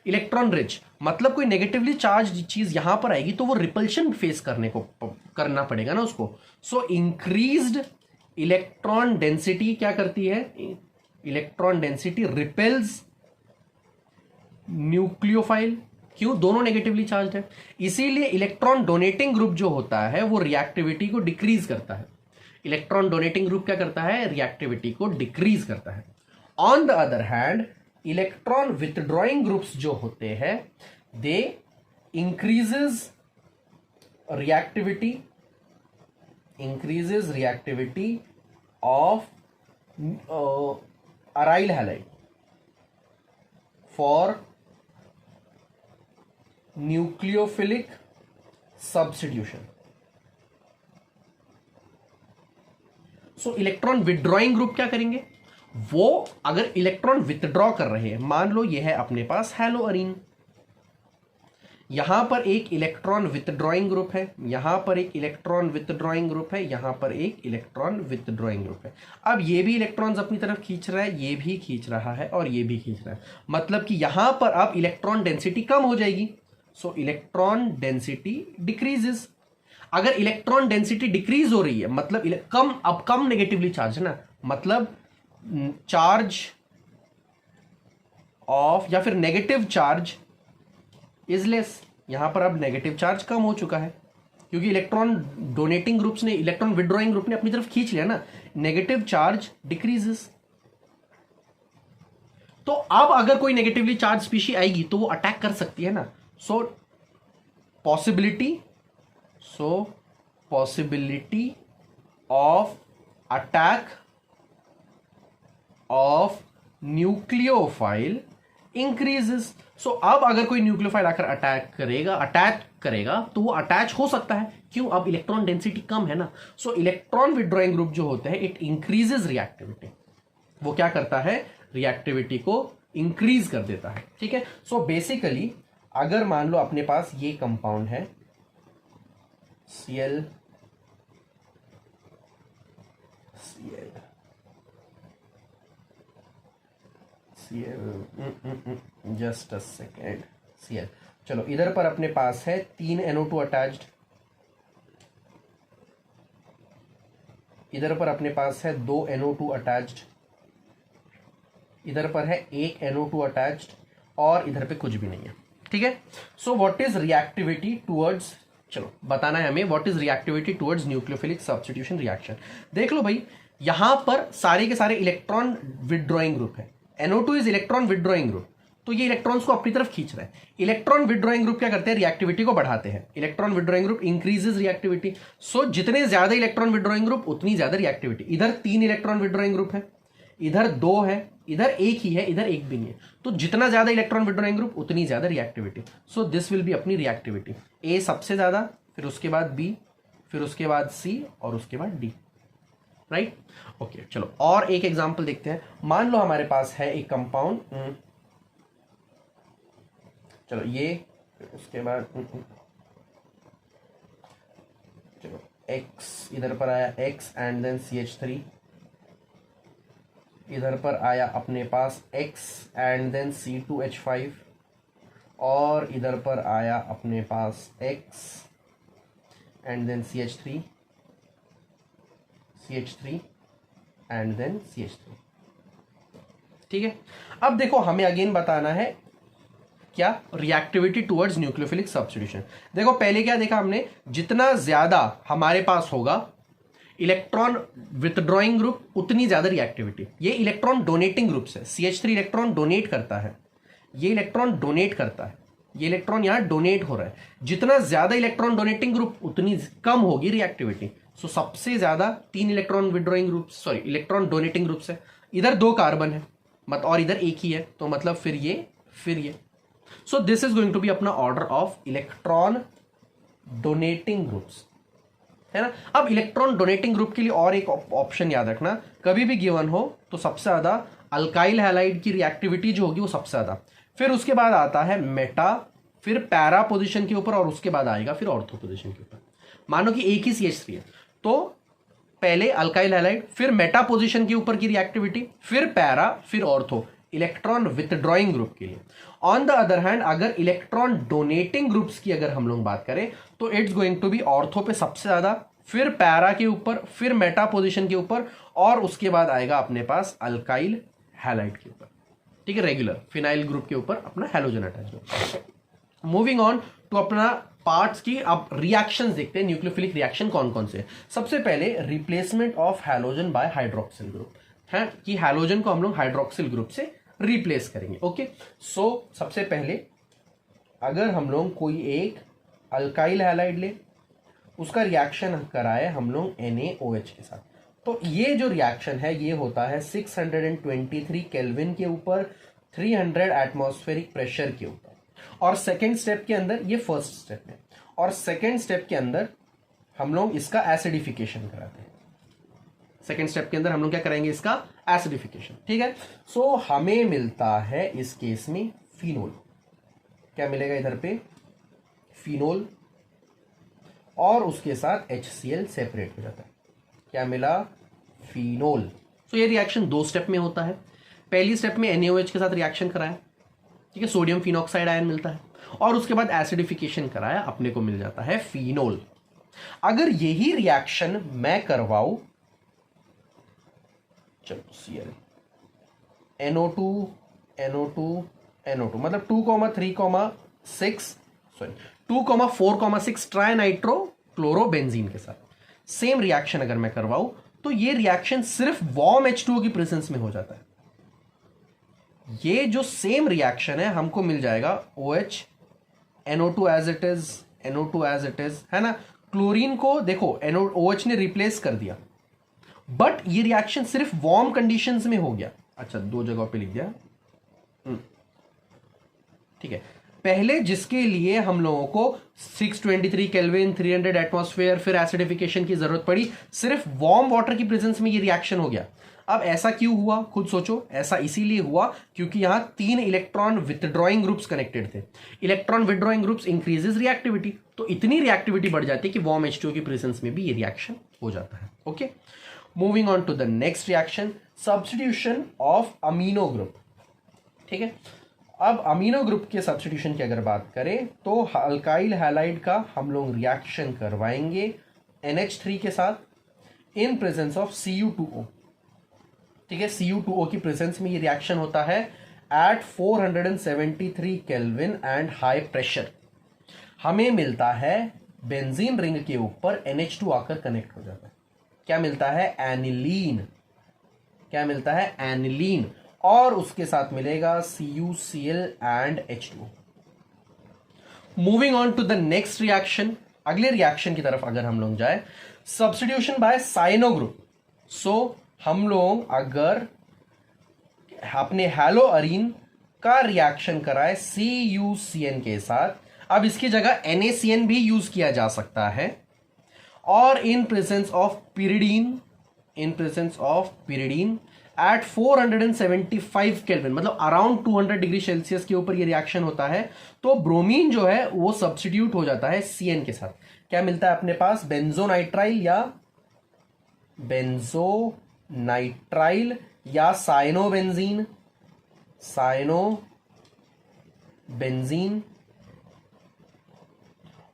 इलेक्ट्रॉन रिच मतलब कोई नेगेटिवली चार्ज चीज यहां पर आएगी तो वो रिपल्शन फेस करना पड़ेगा ना उसको। सो इंक्रीज्ड इलेक्ट्रॉन डेंसिटी क्या करती है, इलेक्ट्रॉन डेंसिटी रिपेल्स न्यूक्लियोफाइल, क्यों, दोनों नेगेटिवली चार्ज है, इसीलिए इलेक्ट्रॉन डोनेटिंग ग्रुप जो होता है वो रिएक्टिविटी को डिक्रीज करता है। इलेक्ट्रॉन डोनेटिंग ग्रुप क्या करता है, रिएक्टिविटी को डिक्रीज करता है। On the other hand electron withdrawing groups जो होते हैं they increases reactivity of aryl halide for nucleophilic substitution. So electron withdrawing group क्या करेंगे, वो अगर इलेक्ट्रॉन विथड्रॉ कर रहे हैं, मान लो ये है अपने पास हैलोअरीन, यहां पर एक इलेक्ट्रॉन विथड्रॉइंग ग्रुप है, यहां पर एक इलेक्ट्रॉन विथड्रॉइंग ग्रुप है, यहां पर एक इलेक्ट्रॉन विथड्रॉइंग ग्रुप है। अब ये भी इलेक्ट्रॉन्स अपनी तरफ खींच रहा है, ये भी खींच रहा है और ये भी खींच रहा है, मतलब कि यहां पर अब इलेक्ट्रॉन डेंसिटी कम हो जाएगी। सो इलेक्ट्रॉन डेंसिटी डिक्रीजेस। अगर इलेक्ट्रॉन डेंसिटी डिक्रीज हो रही है मतलब कम नेगेटिवली चार्ज है ना, मतलब चार्ज ऑफ या फिर नेगेटिव चार्ज इज लेस, यहां पर अब नेगेटिव चार्ज कम हो चुका है क्योंकि इलेक्ट्रॉन डोनेटिंग ग्रुप्स ने, इलेक्ट्रॉन विथड्रॉइंग ग्रुप ने अपनी तरफ खींच लिया ना, नेगेटिव चार्ज डिक्रीजेस। तो अब अगर कोई नेगेटिवली चार्ज स्पीशी आएगी तो वो अटैक कर सकती है ना। So possibility of attack of nucleophile increases. So अब अगर कोई न्यूक्लियोफाइल आकर अटैक करेगा तो वो अटैच हो सकता है, क्यों, अब इलेक्ट्रॉन डेंसिटी कम है ना। सो इलेक्ट्रॉन विथड्रॉइंग ग्रुप जो होते हैं इट इंक्रीजेस रिएक्टिविटी, वो क्या करता है, रिएक्टिविटी को इंक्रीज कर देता है। ठीक है, सो बेसिकली अगर मान लो अपने पास ये कंपाउंड है Cl just a second, Cl, चलो इधर पर अपने पास है 3 NO2 अटैच्ड, इधर पर अपने पास है 2 NO2 अटैच्ड, इधर पर है 1 NO2 अटैच्ड और इधर पे कुछ भी नहीं है। ठीक है, so what is reactivity towards, चलो बताना है हमें what is reactivity towards nucleophilic substitution reaction. देख लो भाई, यहां पर सारे के सारे इलेक्ट्रॉन विथड्रॉइंग ग्रुप है, NO2 is electron withdrawing group, तो ये इलेक्ट्रॉन्स को अपनी तरफ खींच रहा है। इलेक्ट्रॉन विथड्रॉइंग ग्रुप क्या करते हैं, रिएक्टिविटी को बढ़ाते हैं। Electron withdrawing group increases reactivity. So जितने ज्यादा इलेक्ट्रॉन विथड्रॉइंग ग्रुप उतनी ज्यादा रिएक्टिविटी। इधर 3 इलेक्ट्रॉन विथड्रॉइंग ग्रुप है, इधर 2 है, इधर 1 ही है, इधर 1 भी नहीं है, तो जितना ज्यादा इलेक्ट्रॉन विथड्रॉइंग ग्रुप उतनी ज्यादा reactivity. So this will be अपनी रिएक्टिविटी, ए सबसे ज्यादा, फिर उसके बाद बी, फिर उसके बाद सी और उसके बाद डी। राइट, ओके, चलो और एक एग्जांपल देखते हैं। मान लो हमारे पास है एक कंपाउंड, चलो ये, फिर उसके बाद चलो X, इधर पर आया X एंड देन CH3, इधर पर आया अपने पास X एंड देन C2H5 और इधर पर आया अपने पास X and then CH3 and then CH3। ठीक है, अब देखो हमें अगेन बताना है क्या, रिएक्टिविटी टुवर्ड्स न्यूक्लियोफिलिक सब्स्टिट्यूशन। देखो पहले क्या देखा हमने, जितना ज्यादा हमारे पास होगा इलेक्ट्रॉन विथड्रॉइंग ग्रुप उतनी ज्यादा रिएक्टिविटी। ये इलेक्ट्रॉन डोनेटिंग ग्रुप्स है, CH3 इलेक्ट्रॉन डोनेट करता है, ये इलेक्ट्रॉन डोनेट करता है, ये इलेक्ट्रॉन यहां डोनेट हो रहा है। जितना ज्यादा इलेक्ट्रॉन डोनेटिंग ग्रुप उतनी कम होगी रिएक्टिविटी। सो सबसे ज्यादा 3 electron withdrawing groups, sorry electron donating groups है, इधर 2 कार्बन है मत और इधर एक ही है, तो मतलब फिर ये so this is going to be अपना order of electron donating groups, है ना। अब इलेक्ट्रॉन डोनेटिंग ग्रुप के लिए और एक ऑप्शन याद रखना, कभी भी गिवन हो तो सबसे ज्यादा अल्काइल हैलाइड की रिएक्टिविटी जो होगी वो सबसे ज्यादा, फिर उसके बाद आता है मेटा, फिर पैरा पोजीशन के ऊपर और उसके बाद आएगा फिर ऑर्थो पोजीशन के ऊपर। मानो कि एक ही CH3 है तो पहले अल्काइल हैलाइड, फिर मेटा पोजीशन के ऊपर की रिएक्टिविटी, फिर पैरा, फिर ऑर्थो, इलेक्ट्रॉन विथड्रॉइंग ग्रुप के लिए। ऑन द अदर हैंड अगर इलेक्ट्रॉन डोनेटिंग ग्रुप्स की अगर हम लोग बात करें तो it's going to be ortho पे सबसे ज्यादा, फिर पैरा के ऊपर, फिर मेटा पोजीशन के ऊपर और उसके बाद आएगा अपने पास अल्काइल हैलाइड के ऊपर, ठीक है, रेगुलर फिनाइल ग्रुप के ऊपर अपना हैलोजन अटैच है। मूविंग ऑन टू अपना पार्ट्स की अब रिएक्शंस देखते हैं, न्यूक्लियोफिलिक रिएक्शन कौन कौन से। सबसे पहले replacement of halogen by hydroxyl group है कि हैलोजन को हम लोग हाइड्रोक्सिल ग्रुप से रिप्लेस करेंगे। ओके, सो सबसे पहले अगर हम लोग कोई एक अल्काइल हैलाइड ले, उसका रिएक्शन कराए हम लोग NaOH के साथ, तो ये जो रिएक्शन है ये होता है 623 केल्विन के ऊपर 300 एटमॉस्फेरिक प्रेशर के ऊपर, और सेकेंड स्टेप के अंदर, ये फर्स्ट स्टेप है, और सेकेंड स्टेप के अंदर हम लोग इसका एसिडिफिकेशन कराते हैं। सेकेंड स्टेप के अंदर हम लोग क्या कराएंगे, इसका एसिडिफिकेशन, ठीक है। सो हमें मिलता है इस केस में फिनोल, क्या मिलेगा इधर पे, फिनोल, और उसके साथ HCl सेपरेट हो जाता है, क्या मिला, फिनोल। सो ये रिएक्शन 2 स्टेप में होता है। पहली स्टेप में NaOH के साथ रिएक्शन कराया, ठीक है, सोडियम फिनॉक्साइड आयन मिलता है, और उसके बाद एसिडिफिकेशन कराया, अपने को मिल जाता है फिनोल। अगर यही रिएक्शन मैं करवाऊं, चलो Cl NO2 NO2 NO2 मतलब 2,3,6 सॉरी 2,4,6 ट्राइनाइट्रो क्लोरोबेंजीन के साथ सेम रिएक्शन अगर मैं करवाऊं तो ये रिएक्शन सिर्फ वार्म H2O की प्रेजेंस में हो जाता है। ये जो सेम रिएक्शन है हमको मिल जाएगा OH NO2 as it is, NO2 as it is, है ना। क्लोरीन को देखो OH ने रिप्लेस कर दिया, बट ये रिएक्शन सिर्फ वार्म कंडीशंस में हो गया। अच्छा, 2 जगह पे लिख दिया, ठीक है। पहले जिसके लिए हम लोगों को 623 केल्विन, 300 एटमॉस्फेयर, फिर एसिडिफिकेशन की जरूरत पड़ी, सिर्फ वार्म वाटर की प्रेजेंस में ये रिएक्शन हो गया। अब ऐसा क्यों हुआ, खुद सोचो। ऐसा इसीलिए हुआ क्योंकि यहां 3 इलेक्ट्रॉन विथड्रॉइंग ग्रुप्स कनेक्टेड थे। Electron withdrawing groups increases reactivity, तो इतनी रिएक्टिविटी बढ़ जाती है कि वार्म H2O की प्रेजेंस में भी ये रिएक्शन हो जाता है। Okay, moving on to the next reaction, substitution of amino group, ठीक है। अब अमीनो ग्रुप के सब्स्टिट्यूशन की अगर बात करें तो अल्काइल हैलाइड का हम लोग रिएक्शन करवाएंगे NH3 के साथ इन प्रेजेंस ऑफ Cu2O, ठीक है। Cu2O की प्रेजेंस में ये रिएक्शन होता है at 473 kelvin and high pressure. हमें मिलता है बेंजीन रिंग के ऊपर NH2 आकर कनेक्ट हो जाता है, क्या मिलता है, एनिलीन, क्या मिलता है, एनिलीन, और उसके साथ मिलेगा CuCl and H2O। Moving on to the next reaction, अगले रिएक्शन की तरफ अगर हम लोग जाए, substitution by cyano group. So हम लोग अगर अपने हैलो अरीन का रिएक्शन कराए CuCN के साथ, अब इसकी जगह NaCN भी यूज किया जा सकता है, और in presence of pyridine, in presence of pyridine at 475 kelvin, मतलब अराउंड 200 डिग्री सेल्सियस के ऊपर ये रिएक्शन होता है, तो ब्रोमीन जो है वो सब्स्टिट्यूट हो जाता है CN के साथ। क्या मिलता है अपने पास, बेंजोनाइट्राइल या साइनोबेंजीन,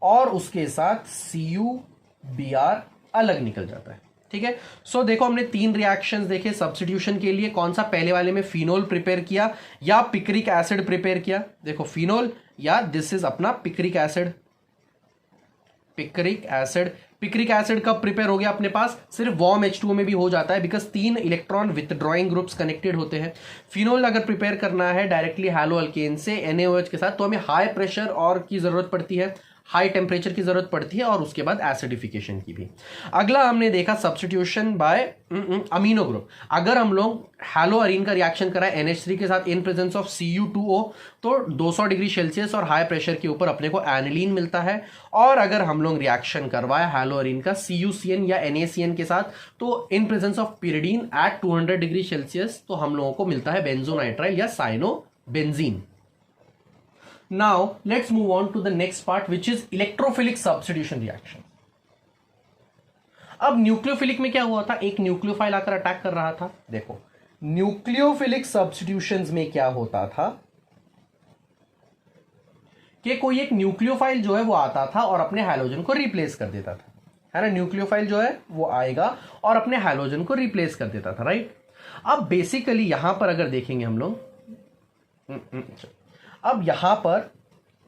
और उसके साथ CuBr अलग निकल जाता है, ठीक है। सो देखो हमने 3 रिएक्शंस देखे सब्स्टिट्यूशन के लिए। कौन सा, पहले वाले में फिनोल प्रिपेयर किया या पिक्रिक एसिड प्रिपेयर किया, देखो फिनोल या दिस इज अपना पिक्रिक एसिड। पिक्रिक एसिड कब प्रिपेयर हो गया अपने पास, सिर्फ वार्म H2O में भी हो जाता है, because 3 electron withdrawing groups connected होते हैं। फिनोल अगर प्रिपेयर करना है डायरेक्टली हैलो अल्केन से NaOH के साथ, तो हमें हाई प्रेशर और की जरूरत पड़ती है, हाई टेम्परेचर की जरूरत पड़ती है और उसके बाद एसिडिफिकेशन की भी। अगला हमने देखा सब्स्टिट्यूशन बाय अमीनो ग्रुप। अगर हम लोग हैलोअरीन का रिएक्शन कराए NH3 के साथ इन प्रेजेंस ऑफ Cu2O तो 200 डिग्री सेल्सियस और हाई प्रेशर के ऊपर अपने को एनिलीन मिलता है। और अगर हम लोग रिएक्शन करवाए हैलोअरीन का CuCN या NaCN के साथ तो in presence of pyridine at 200 degree celsius तो हम लोगों को मिलता है बेंजोनाइट्राइल या cyanobenzene. Now let's move on to the next part which is electrophilic substitution reaction. अब न्यूक्लियोफिलिक में क्या हुआ था, एक न्यूक्लियोफाइल आकर अटैक कर रहा था। देखो न्यूक्लियोफिलिक सब्स्टिट्यूशंस में क्या होता था कि कोई एक न्यूक्लियोफाइल जो है वो आता था और अपने हैलोजन को रिप्लेस कर देता था, है ना। न्यूक्लियोफाइल जो है वो आएगा और अपने हैलोजन को रिप्लेस कर देता था, राइट। अब बेसिकली यहां पर अगर देखेंगे हम लोग, अब यहां पर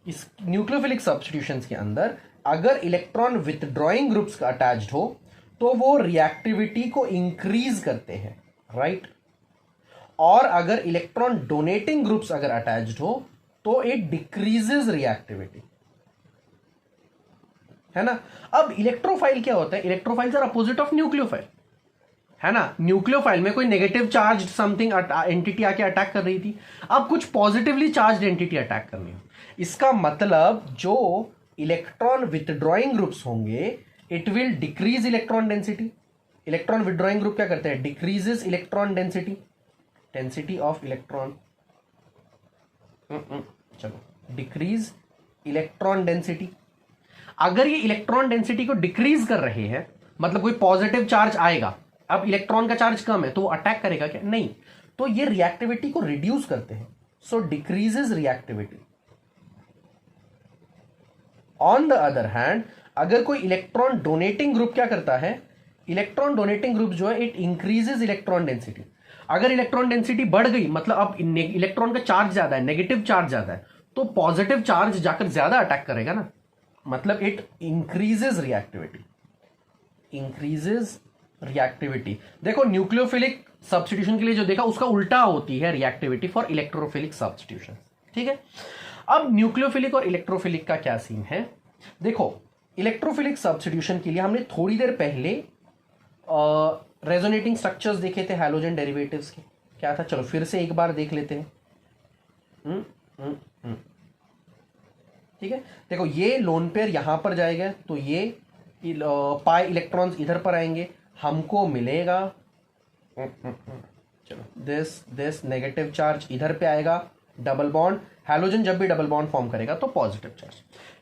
इस न्यूक्लियोफिलिक सब्स्टिट्यूशंस के अंदर अगर इलेक्ट्रॉन विथड्रॉइंग ग्रुप्स का अटैच्ड हो तो वो रिएक्टिविटी को इंक्रीज करते हैं, राइट। और अगर इलेक्ट्रॉन डोनेटिंग ग्रुप्स अगर अटैच्ड हो तो इट डिक्रीजेस रिएक्टिविटी, है ना। अब इलेक्ट्रोफाइल क्या होता है, electrophiles are opposite of nucleophile, है ना। न्यूक्लियोफाइल में कोई नेगेटिव चार्ज समथिंग एंटिटी आके अटैक कर रही थी, अब कुछ पॉजिटिवली चार्ज एंटिटी अटैक कर रही है। इसका मतलब जो इलेक्ट्रॉन विथड्रॉइंग ग्रुप्स होंगे it will decrease electron density. Electron withdrawing group क्या करते हैं, decreases electron density, density of electron, चलो डिक्रीज इलेक्ट्रॉन डेंसिटी। अगर ये इलेक्ट्रॉन डेंसिटी को डिक्रीज कर रहे हैं मतलब कोई पॉजिटिव चार्ज आएगा, अब इलेक्ट्रॉन का चार्ज कम है तो वो अटैक करेगा क्या, नहीं, तो ये रिएक्टिविटी को रिड्यूस करते हैं, so decreases reactivity. On the other hand अगर कोई इलेक्ट्रॉन डोनेटिंग ग्रुप क्या करता है, इलेक्ट्रॉन डोनेटिंग ग्रुप जो है इट इंक्रीजेस इलेक्ट्रॉन डेंसिटी। अगर इलेक्ट्रॉन डेंसिटी बढ़ गई मतलब अब इलेक्ट्रॉन का चार्ज ज्यादा है, नेगेटिव चार्ज ज्यादा है, तो पॉजिटिव चार्ज जाकर ज्यादा अटैक करेगा ना, मतलब it increases reactivity, increases reactivity. देखो न्यूक्लियोफिलिक सब्स्टिट्यूशन के लिए जो देखा उसका उल्टा होती है रिएक्टिविटी फॉर इलेक्ट्रोफिलिक सब्स्टिट्यूशन, ठीक है। अब न्यूक्लियोफिलिक और इलेक्ट्रोफिलिक का क्या सीन है, देखो इलेक्ट्रोफिलिक सब्स्टिट्यूशन के लिए हमने थोड़ी देर पहले रेजोनेटिंग स्ट्रक्चर्स देखे थे हैलोजन डेरिवेटिव्स के, क्या था, चलो फिर से एक बार देख लेते हैं। ठीक है, देखो ये लोन पेयर यहां पर जाएगा तो ये पाई इलेक्ट्रॉन्स इधर पर आएंगे, हमको मिलेगा चलो दिस नेगेटिव चार्ज इधर पे आएगा, डबल बॉन्ड, हैलोजन जब भी डबल बॉन्ड फॉर्म करेगा तो पॉजिटिव चार्ज,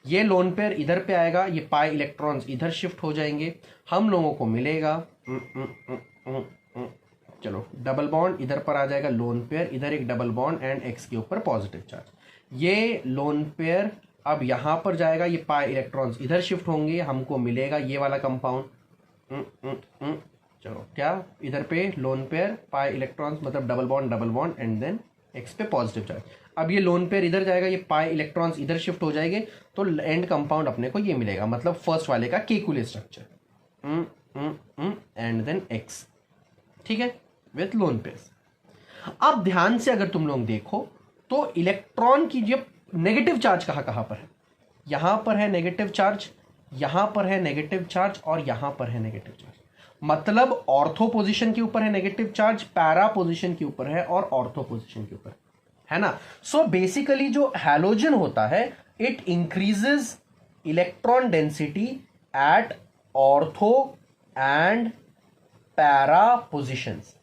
ये लोन पेयर इधर पे आएगा, ये पाई इलेक्ट्रॉन्स इधर शिफ्ट हो जाएंगे, हम लोगों को मिलेगा चलो डबल बॉन्ड इधर पर आ जाएगा, लोन पेयर इधर एक डबल बॉन्ड एंड एक्स के ऊपर पॉजिटिव चार्ज, ये लोन पेयर अब यहां पर जाएगा, ये पाई इलेक्ट्रॉन्स इधर शिफ्ट होंगे, हमको मिलेगा ये वाला कंपाउंड चलो क्या इधर पे लोन पेयर पाई इलेक्ट्रॉन्स मतलब double bond and then X पे पॉजिटिव चार्ज। अब ये लोन पेयर इधर जाएगा, ये पाई इलेक्ट्रॉन्स इधर शिफ्ट हो जाएंगे तो एंड कंपाउंड अपने को ये मिलेगा, मतलब फर्स्ट वाले का Kekule structure and then X, ठीक है, विथ लोन पेयर्स। अब ध्यान से अगर तुम लोग देखो तो इलेक्ट्रॉन की जो नेगेटिव चार्ज कहां पर है, यहां पर है नेगेटिव चार्ज, यहां पर है नेगेटिव चार्ज और यहां पर है नेगेटिव चार्ज, मतलब ऑर्थो पोजीशन के ऊपर है नेगेटिव चार्ज, पैरा पोजीशन के ऊपर है और ऑर्थो पोजीशन के ऊपर है ना। सो बेसिकली जो हैलोजन होता है it increases electron density at ortho and para positions,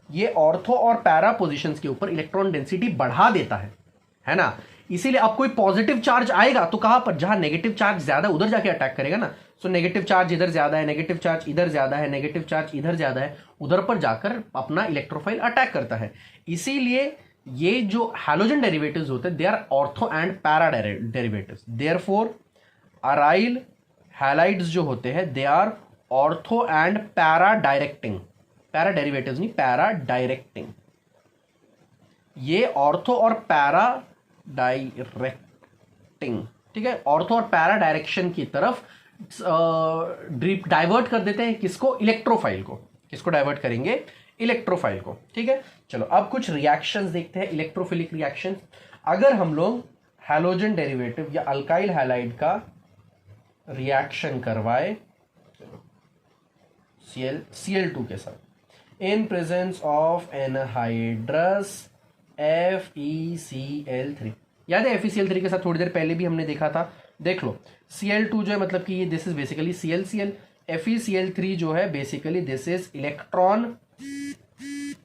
ये ऑर्थो और पैरा पोजीशंस के ऊपर इलेक्ट्रॉन डेंसिटी बढ़ा देता है ना। इसीलिए अब कोई पॉजिटिव चार्ज आएगा तो कहां पर, जहां नेगेटिव चार्ज ज्यादा उधर जाके अटैक करेगा ना। सो नेगेटिव चार्ज इधर ज्यादा है, नेगेटिव चार्ज इधर ज्यादा है, नेगेटिव चार्ज इधर ज्यादा है, उधर पर जाकर अपना इलेक्ट्रोफाइल अटैक करता है। इसीलिए ये जो हैलोजन डेरिवेटिव्स होते हैं they are ortho and para derivatives, therefore aryl halides जो होते हैं they are ortho and para directing, para derivatives नहीं पैरा डायरेक्टिंग, ये ऑर्थो और पैरा डायरेक्टिंग, ठीक है, ऑर्थो और पैरा डायरेक्शन की तरफ डाइवर्ट कर देते हैं किसको, इलेक्ट्रोफाइल को, किसको डाइवर्ट करेंगे, इलेक्ट्रोफाइल को, ठीक है। चलो अब कुछ रिएक्शंस देखते हैं, इलेक्ट्रोफिलिक रिएक्शन। अगर हम लोग हैलोजन डेरिवेटिव या अल्काइल हैलाइड का रिएक्शन करवाए Cl2 के साथ in presence of anhydrous FeCl3। याद है FeCl3 के साथ थोड़ी देर पहले भी हमने देखा था, देख लो Cl2 जो है मतलब कि ये this is basically ClCl, FeCl3 जो है बेसिकली दिस इज इलेक्ट्रॉन,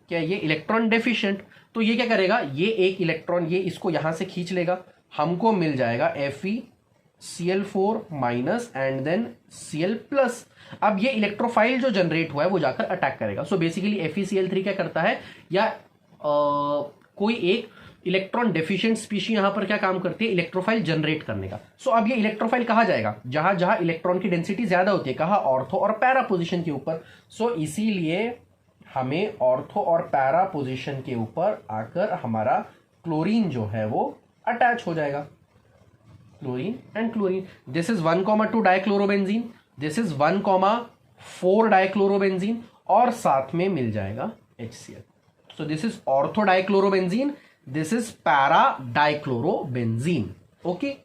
क्या ये इलेक्ट्रॉन डेफिशिएंट, तो ये क्या करेगा, ये एक इलेक्ट्रॉन ये इसको यहां से खींच लेगा, हमको मिल जाएगा FeCl4 minus and then Cl plus. अब ये इलेक्ट्रोफाइल जो जनरेट हुआ है वो जाकर अटैक करेगा। सो बेसिकली FeCl3 क्या करता है, या कोई एक इलेक्ट्रॉन डेफिशिएंट स्पीशी यहां पर क्या काम करती है, इलेक्ट्रोफाइल जनरेट करने का। सो अब ये इलेक्ट्रोफाइल कहां जाएगा, जहां जहां इलेक्ट्रॉन की डेंसिटी ज्यादा होती है, कहां, ऑर्थो और पैरा पोजीशन के ऊपर। सो इसीलिए हमें ऑर्थो और पैरा पोजीशन के ऊपर आकर हमारा क्लोरीन जो है वो अटैच हो जाएगा, chlorine and chlorine. This is 1,2 dichlorobenzene, this is 1,4 dichlorobenzene और साथ में मिल जाएगा HCl। So this is ortho dichlorobenzene, this is para dichlorobenzene. Okay,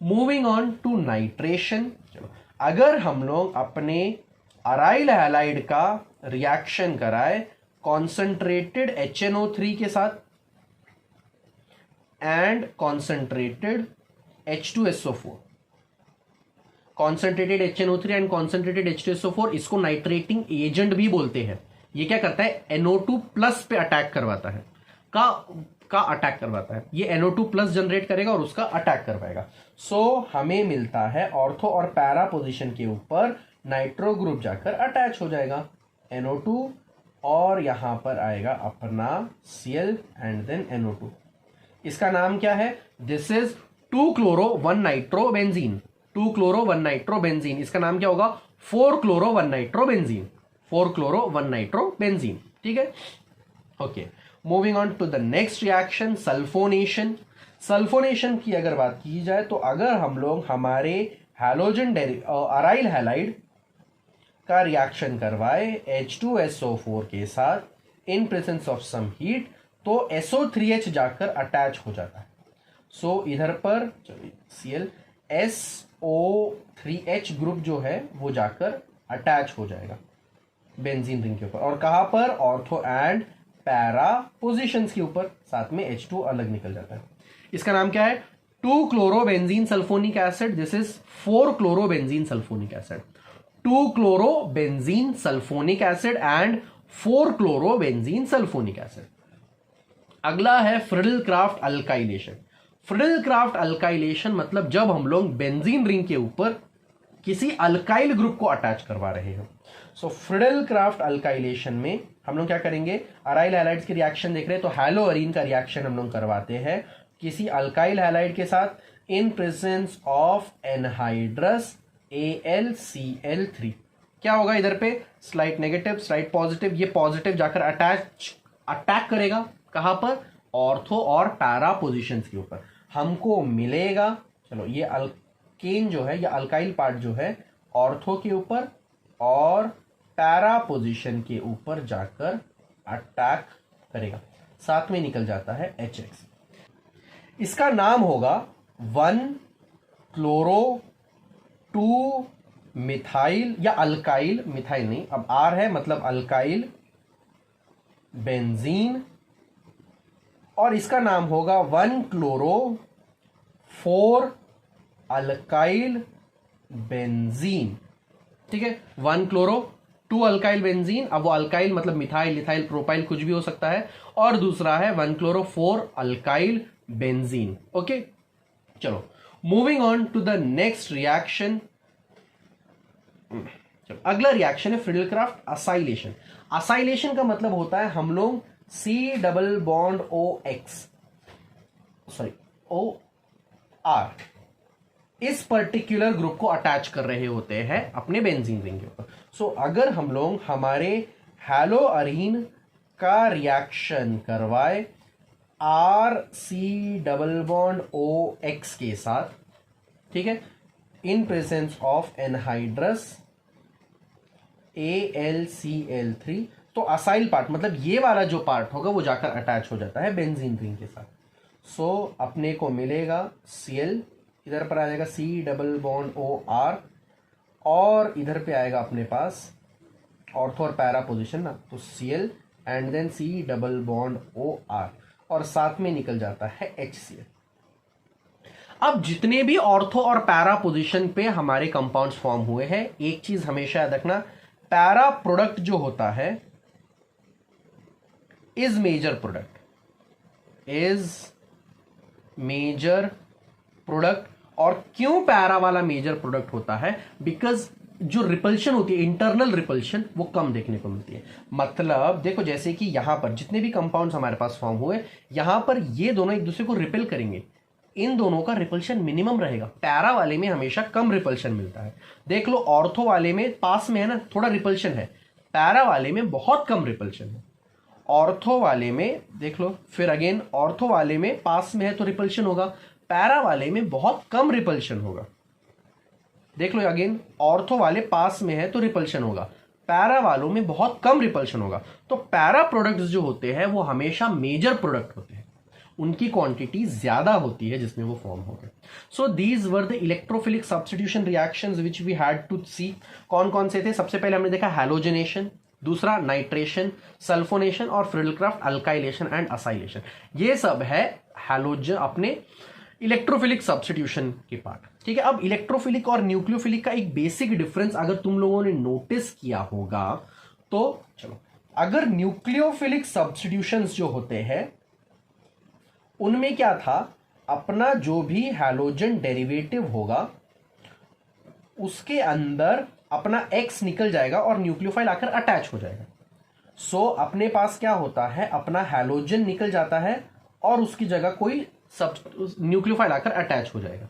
moving on to nitration. चलो, अगर हम लोग अपने अराइल हैलाइड का रिएक्शन कराए कॉन्सेंट्रेटेड HNO3 के साथ and concentrated H2SO4, concentrated HNO3 and concentrated H2SO4, इसको नाइट्रेटिंग एजेंट भी बोलते हैं। ये क्या करता है, NO2 प्लस पे अटैक करवाता है, का अटैक करवाता है, ये NO2 प्लस जनरेट करेगा और उसका अटैक करवाएगा। सो हमें मिलता है ऑर्थो और पैरा पोजीशन के ऊपर नाइट्रो ग्रुप जाकर अटैच हो जाएगा NO2 और यहां पर आएगा अपना Cl एंड देन NO2। इसका नाम क्या है, दिस इज 2-chloro-1-nitroबेंजीन, 2-chloro-1-nitroबेंजीन। इसका नाम क्या होगा, 4-chloro-1-nitroबेंजीन, 4-chloro-1-nitroबेंजीन। ठीक है, okay. Moving on to the next reaction, sulphonation. Sulphonation की अगर बात की जाए तो अगर हम लोग हमारे हैलोजन अराइल हैलाइड का रिएक्शन करवाए H2SO4 के साथ in presence of some heat, तो SO3H जाकर अटैच हो जाता है। सो इधर पर Cl SO3H ग्रुप जो है वो जाकर अटैच हो जाएगा बेंजीन रिंग के ऊपर, और कहां पर, ऑर्थो एंड पैरा पोजीशंस के ऊपर, साथ में H2 अलग निकल जाता है। इसका नाम क्या है, two chlorobenzene sulphonic acid, this is four chlorobenzene sulphonic acid, two chlorobenzene sulphonic acid and four chlorobenzene sulphonic acid. अगला है Friedel Crafts alkylation. Friedel Crafts alkylation मतलब जब हम लोग बेंजीन रिंग के ऊपर किसी अल्काइल ग्रुप को अटैच करवा रहे हो। सो फ्रिडल क्राफ्ट अल्काइलेशन में हम लोग क्या करेंगे, अराइल हैलाइड्स के रिएक्शन देख रहे हैं तो हैलोअरीन का रिएक्शन हम लोग करवाते हैं किसी अल्काइल हैलाइड के साथ in presence of anhydrous AlCl3। क्या होगा इधर पे, स्लाइड नेगेटिव स्लाइड पॉजिटिव, ये पॉजिटिव जाकर अटैक करेगा कहां पर, ऑर्थो और पैरा पोजीशंस के ऊपर। हमको मिलेगा, चलो ये अल्केन जो है या अल्काइल पार्ट जो है ऑर्थो के ऊपर और पैरा पोजीशन के ऊपर जाकर अटैक करेगा, साथ में निकल जाता है HX। इसका नाम होगा 1-chloro-2-मिथाइल या अल्काइल, मिथाइल नहीं, अब R है मतलब अल्काइल बेंजीन, और इसका नाम होगा 1-chloro-4 बेंजीन। ठीक है, 1-chloro-2 अल्काइल बेंजीन। अब वो अल्काइल मतलब मिथाइल, लिथाइल, प्रोपाइल कुछ भी हो सकता है, और दूसरा है 1-chloro-4 बेंजीन। ओके, चलो moving on to the next reaction. चलो अगला रिएक्शन है फ्रिडल क्राफ्ट असाइलेशन। असाइलेशन का मतलब होता है हम लोग OR इस पर्टिकुलर ग्रुप को अटैच कर रहे होते हैं अपने बेंजीन रिंग के ऊपर। सो अगर हम लोग हमारे हैलोअरीन का रिएक्शन करवाए RC≡OX के साथ, ठीक है, इन प्रेजेंस ऑफ एनहाइड्रस AlCl3, तो असाइल पार्ट मतलब ये वाला जो पार्ट होगा वो जाकर अटैच हो जाता है बेंजीन रिंग के साथ। सो अपने को मिलेगा Cl, इधर पर आ जाएगा C डबल बॉन्ड OR, और इधर पे आएगा अपने पास ऑर्थो और पैरा पोजीशन ना, तो Cl and then C double bond OR, और साथ में निकल जाता है HCl। अब जितने भी ऑर्थो और पैरा पोजीशन पे हमारे कंपाउंड्स फॉर्म हुए हैं, एक चीज हमेशा याद रखना, पैरा प्रोडक्ट जो होता है is major product, is major product. और क्यों पैरा वाला मेजर प्रोडक्ट होता है? बिकॉज जो रिपल्शन होती है, इंटरनल रिपल्शन, वो कम देखने को मिलती है। मतलब देखो, जैसे कि यहां पर जितने भी कंपाउंड्स हमारे पास फॉर्म हुए, यहां पर ये दोनों एक दूसरे को रिपेल करेंगे, इन दोनों का रिपल्शन मिनिमम रहेगा। पैरा वाले में हमेशा कम रिपल्शन मिलता है। देख लो, ऑर्थो वाले में पास में है ना, थोड़ा रिपल्शन है, पैरा वाले में बहुत कम रिपल्शन है। ऑर्थो वाले में देख लो, फिर अगेन ऑर्थो वाले में पास में है तो रिपल्शन होगा, पैरा वाले में बहुत कम रिपल्शन होगा। देख लो अगेन, ऑर्थो वाले पास में है तो रिपल्शन होगा, पैरा वालों में बहुत कम रिपल्शन होगा। तो पैरा प्रोडक्ट्स जो होते हैं वो हमेशा मेजर प्रोडक्ट होते हैं, उनकी क्वांटिटी ज्यादा होती है जिसमें वो फॉर्म हो गए। So these were the electrophilic substitution reactions which we had to see. कौन कौन से थे? सबसे पहले हमने देखा हैलोजनेशन, दूसरा नाइट्रेशन, सल्फोनेशन, और फ्रिडलक्राफ्ट अल्काइलेशन एंड असाइलेशन। ये सब है हैलोजन अपने इलेक्ट्रोफिलिक सब्स्टिट्यूशन के पार्ट। ठीक है, अब इलेक्ट्रोफिलिक और न्यूक्लियोफिलिक का एक बेसिक डिफरेंस अगर तुम लोगों ने नोटिस किया होगा तो चलो, अगर न्यूक्लियोफिलिक सब्स्टिट्यूशंस जो होते हैं उनमें क्या था, अपना जो भी हैलोजन डेरिवेटिव होगा उसके अंदर अपना X निकल जाएगा और न्यूक्लियोफाइल आकर अटैच हो जाएगा। सो अपने पास क्या होता है, अपना हैलोजन निकल जाता है और उसकी जगह कोई न्यूक्लियोफाइल आकर अटैच हो जाएगा।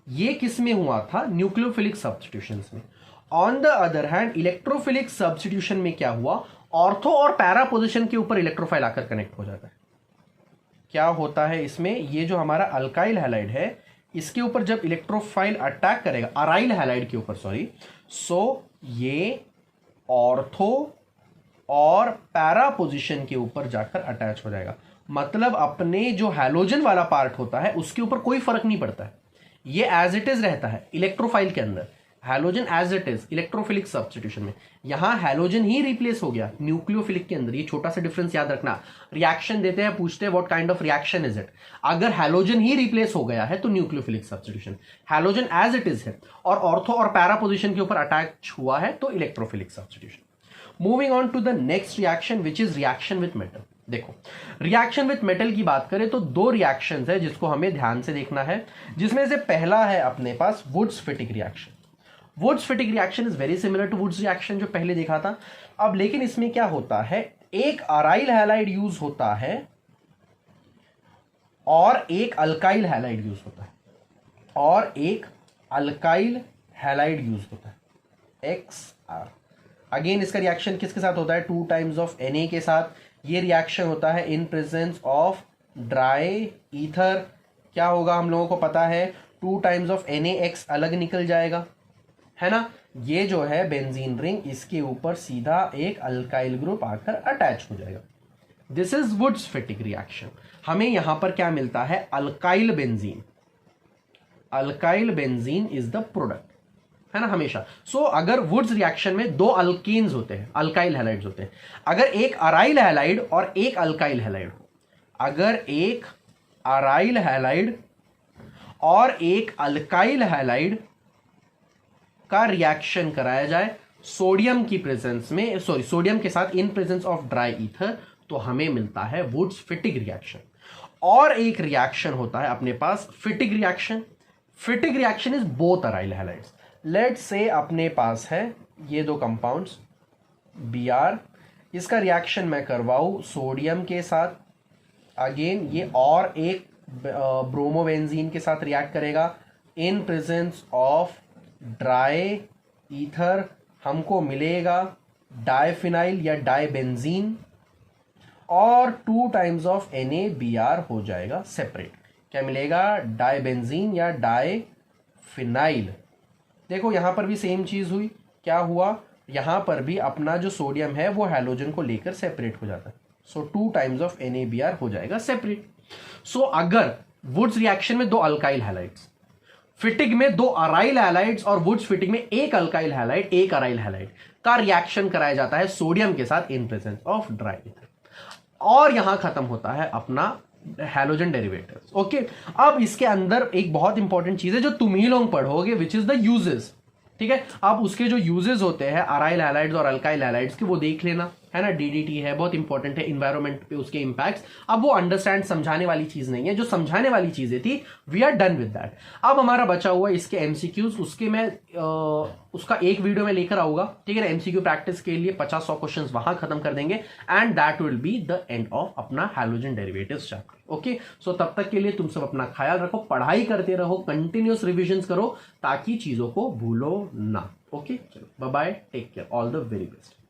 ये किस में हुआ था? न्यूक्लियोफिलिक सब्स्टिट्यूशंस में। On the other hand electrophilic substitution में क्या हुआ, ऑर्थो और पैरा पोजीशन के ऊपर इलेक्ट्रोफाइल आकर कनेक्ट हो जाता है। क्या होता है इसमें, ये जो हमारा अल्काइल हैलाइड है इसके ऊपर जब इलेक्ट्रोफाइल अटैक करेगा, अराइल हैलाइड के ऊपर सॉरी, सो ये ऑर्थो और पैरा पोजीशन के ऊपर जाकर अटैच हो जाएगा। मतलब अपने जो हैलोजन वाला पार्ट होता है उसके ऊपर कोई फर्क नहीं पड़ता है, ये एज इट इज रहता है इलेक्ट्रोफाइल के अंदर। Halogen as it is electrophilic substitution में, यहां हैलोजन ही रिप्लेस हो गया न्यूक्लियोफिलिक के अंदर। ये छोटा सा डिफरेंस याद रखना। रिएक्शन देते हैं, पूछते हैं what kind of reaction is it. अगर हैलोजन ही रिप्लेस हो गया है तो nucleophilic substitution, halogen as it is है और ऑर्थो और पैरा पोजीशन के ऊपर अटैच हुआ है तो electrophilic substitution. Moving on to the next reaction which is reaction with metal. देखो, रिएक्शन विथ मेटल की बात करें तो दो रिएक्शंस है जिसको हमें ध्यान से देखना है, जिसमें से पहला है अपने पास Wurtz Fittig reaction. Wurtz Fittig reaction is very similar to Wurtz reaction जो पहले देखा था। अब लेकिन इसमें क्या होता है, एक अराइल हैलाइड यूज होता है और एक अल्काइल हैलाइड यूज होता है, और एक अल्काइल हैलाइड यूज होता है XR। अगेन इसका रिएक्शन किसके साथ होता है, 2 टाइम्स ऑफ Na के साथ। ये रिएक्शन होता है इन प्रेजेंस ऑफ ड्राई ईथर। क्या होगा हम लोगों को पता है, 2 टाइम्स ऑफ NaX अलग निकल जाएगा, है ना। ये जो है बेंजीन रिंग, इसके ऊपर सीधा एक अल्काइल ग्रुप आकर अटैच हो जाएगा। This is Wurtz Fittig reaction. हमें यहां पर क्या मिलता है, alkyl benzene. Alkyl benzene is the product, है ना, हमेशा। सो अगर वुड्स रिएक्शन में 2 अल्कीन्स होते हैं, अल्काइल हैलाइड्स होते हैं, अगर एक अराइल हैलाइड और एक अल्काइल हैलाइड हो, अगर एक अराइल हैलाइड और एक अल्काइल हैलाइड का रिएक्शन कराया जाए सोडियम की प्रेजेंस में, सॉरी सोडियम के साथ in presence of dry ether, तो हमें मिलता है वुड्स फिटिक रिएक्शन। और एक रिएक्शन होता है अपने पास Fittig reaction. Fittig reaction is both aryl halides. Let's say अपने पास है ये दो कंपाउंड्स Br, इसका रिएक्शन मैं करवाऊं सोडियम के साथ, अगेन ये और एक ब्रोमोबेंजीन के साथ रिएक्ट करेगा इन प्रेजेंस ऑफ ड्राई ईथर, हमको मिलेगा डाइफिनाइल या डाइबेंजीन, और 2 टाइम्स ऑफ NaBr हो जाएगा सेपरेट। क्या मिलेगा, डाइबेंजीन या डाइफिनाइल। देखो यहां पर भी सेम चीज हुई, क्या हुआ, यहां पर भी अपना जो सोडियम है वो हैलोजन को लेकर सेपरेट हो जाता है। सो 2 टाइम्स ऑफ NaBr हो जाएगा सेपरेट। सो अगर वुड्स रिएक्शन में 2 अल्काइल हैलाइड्स, फिटिक में 2 अराइल हैलाइड्स और वुड्स फिटिक में 1 अल्काइल हैलाइड 1 अराइल हैलाइड का रिएक्शन कराया जाता है सोडियम के साथ in presence of dry ether, और यहां खत्म होता है अपना हैलोजन डेरिवेटिव्स। ओके, अब इसके अंदर एक बहुत इंपॉर्टेंट चीज है जो तुम ही लोग पढ़ोगे, विच इज द यूजेस। ठीक है, अब उसके जो यूजेस होते हैं अराइल हैलाइड्स और अल्काइल हैलाइड्स के, वो देख लेना, है ना। डीडीटी है, बहुत इंपॉर्टेंट है, इन्वायरमेंट पे उसके इंपैक्ट्स। अब वो अंडरस्टैंड समझाने वाली चीज नहीं है, जो समझाने वाली चीजें थी we are done with that. अब हमारा बचा हुआ इसके एमसीक्यूज, उसके मैं उसका एक वीडियो में लेकर आऊंगा, ठीक है ना। एमसीक्यू प्रैक्टिस के लिए 50-100 क्वेश्चंस वहां खत्म कर देंगे, and that will be the end of अपना हैलोजन डेरिवेटिव्स चैप्टर। ओके, सो तब तक के लिए तुम सब अपना ख्याल रखो, पढ़ाई करते रहो, कंटिन्यूस रिविजन्स करो ताकि चीजों को भूलो ना। ओके, चलो bye bye, take care, all the very best.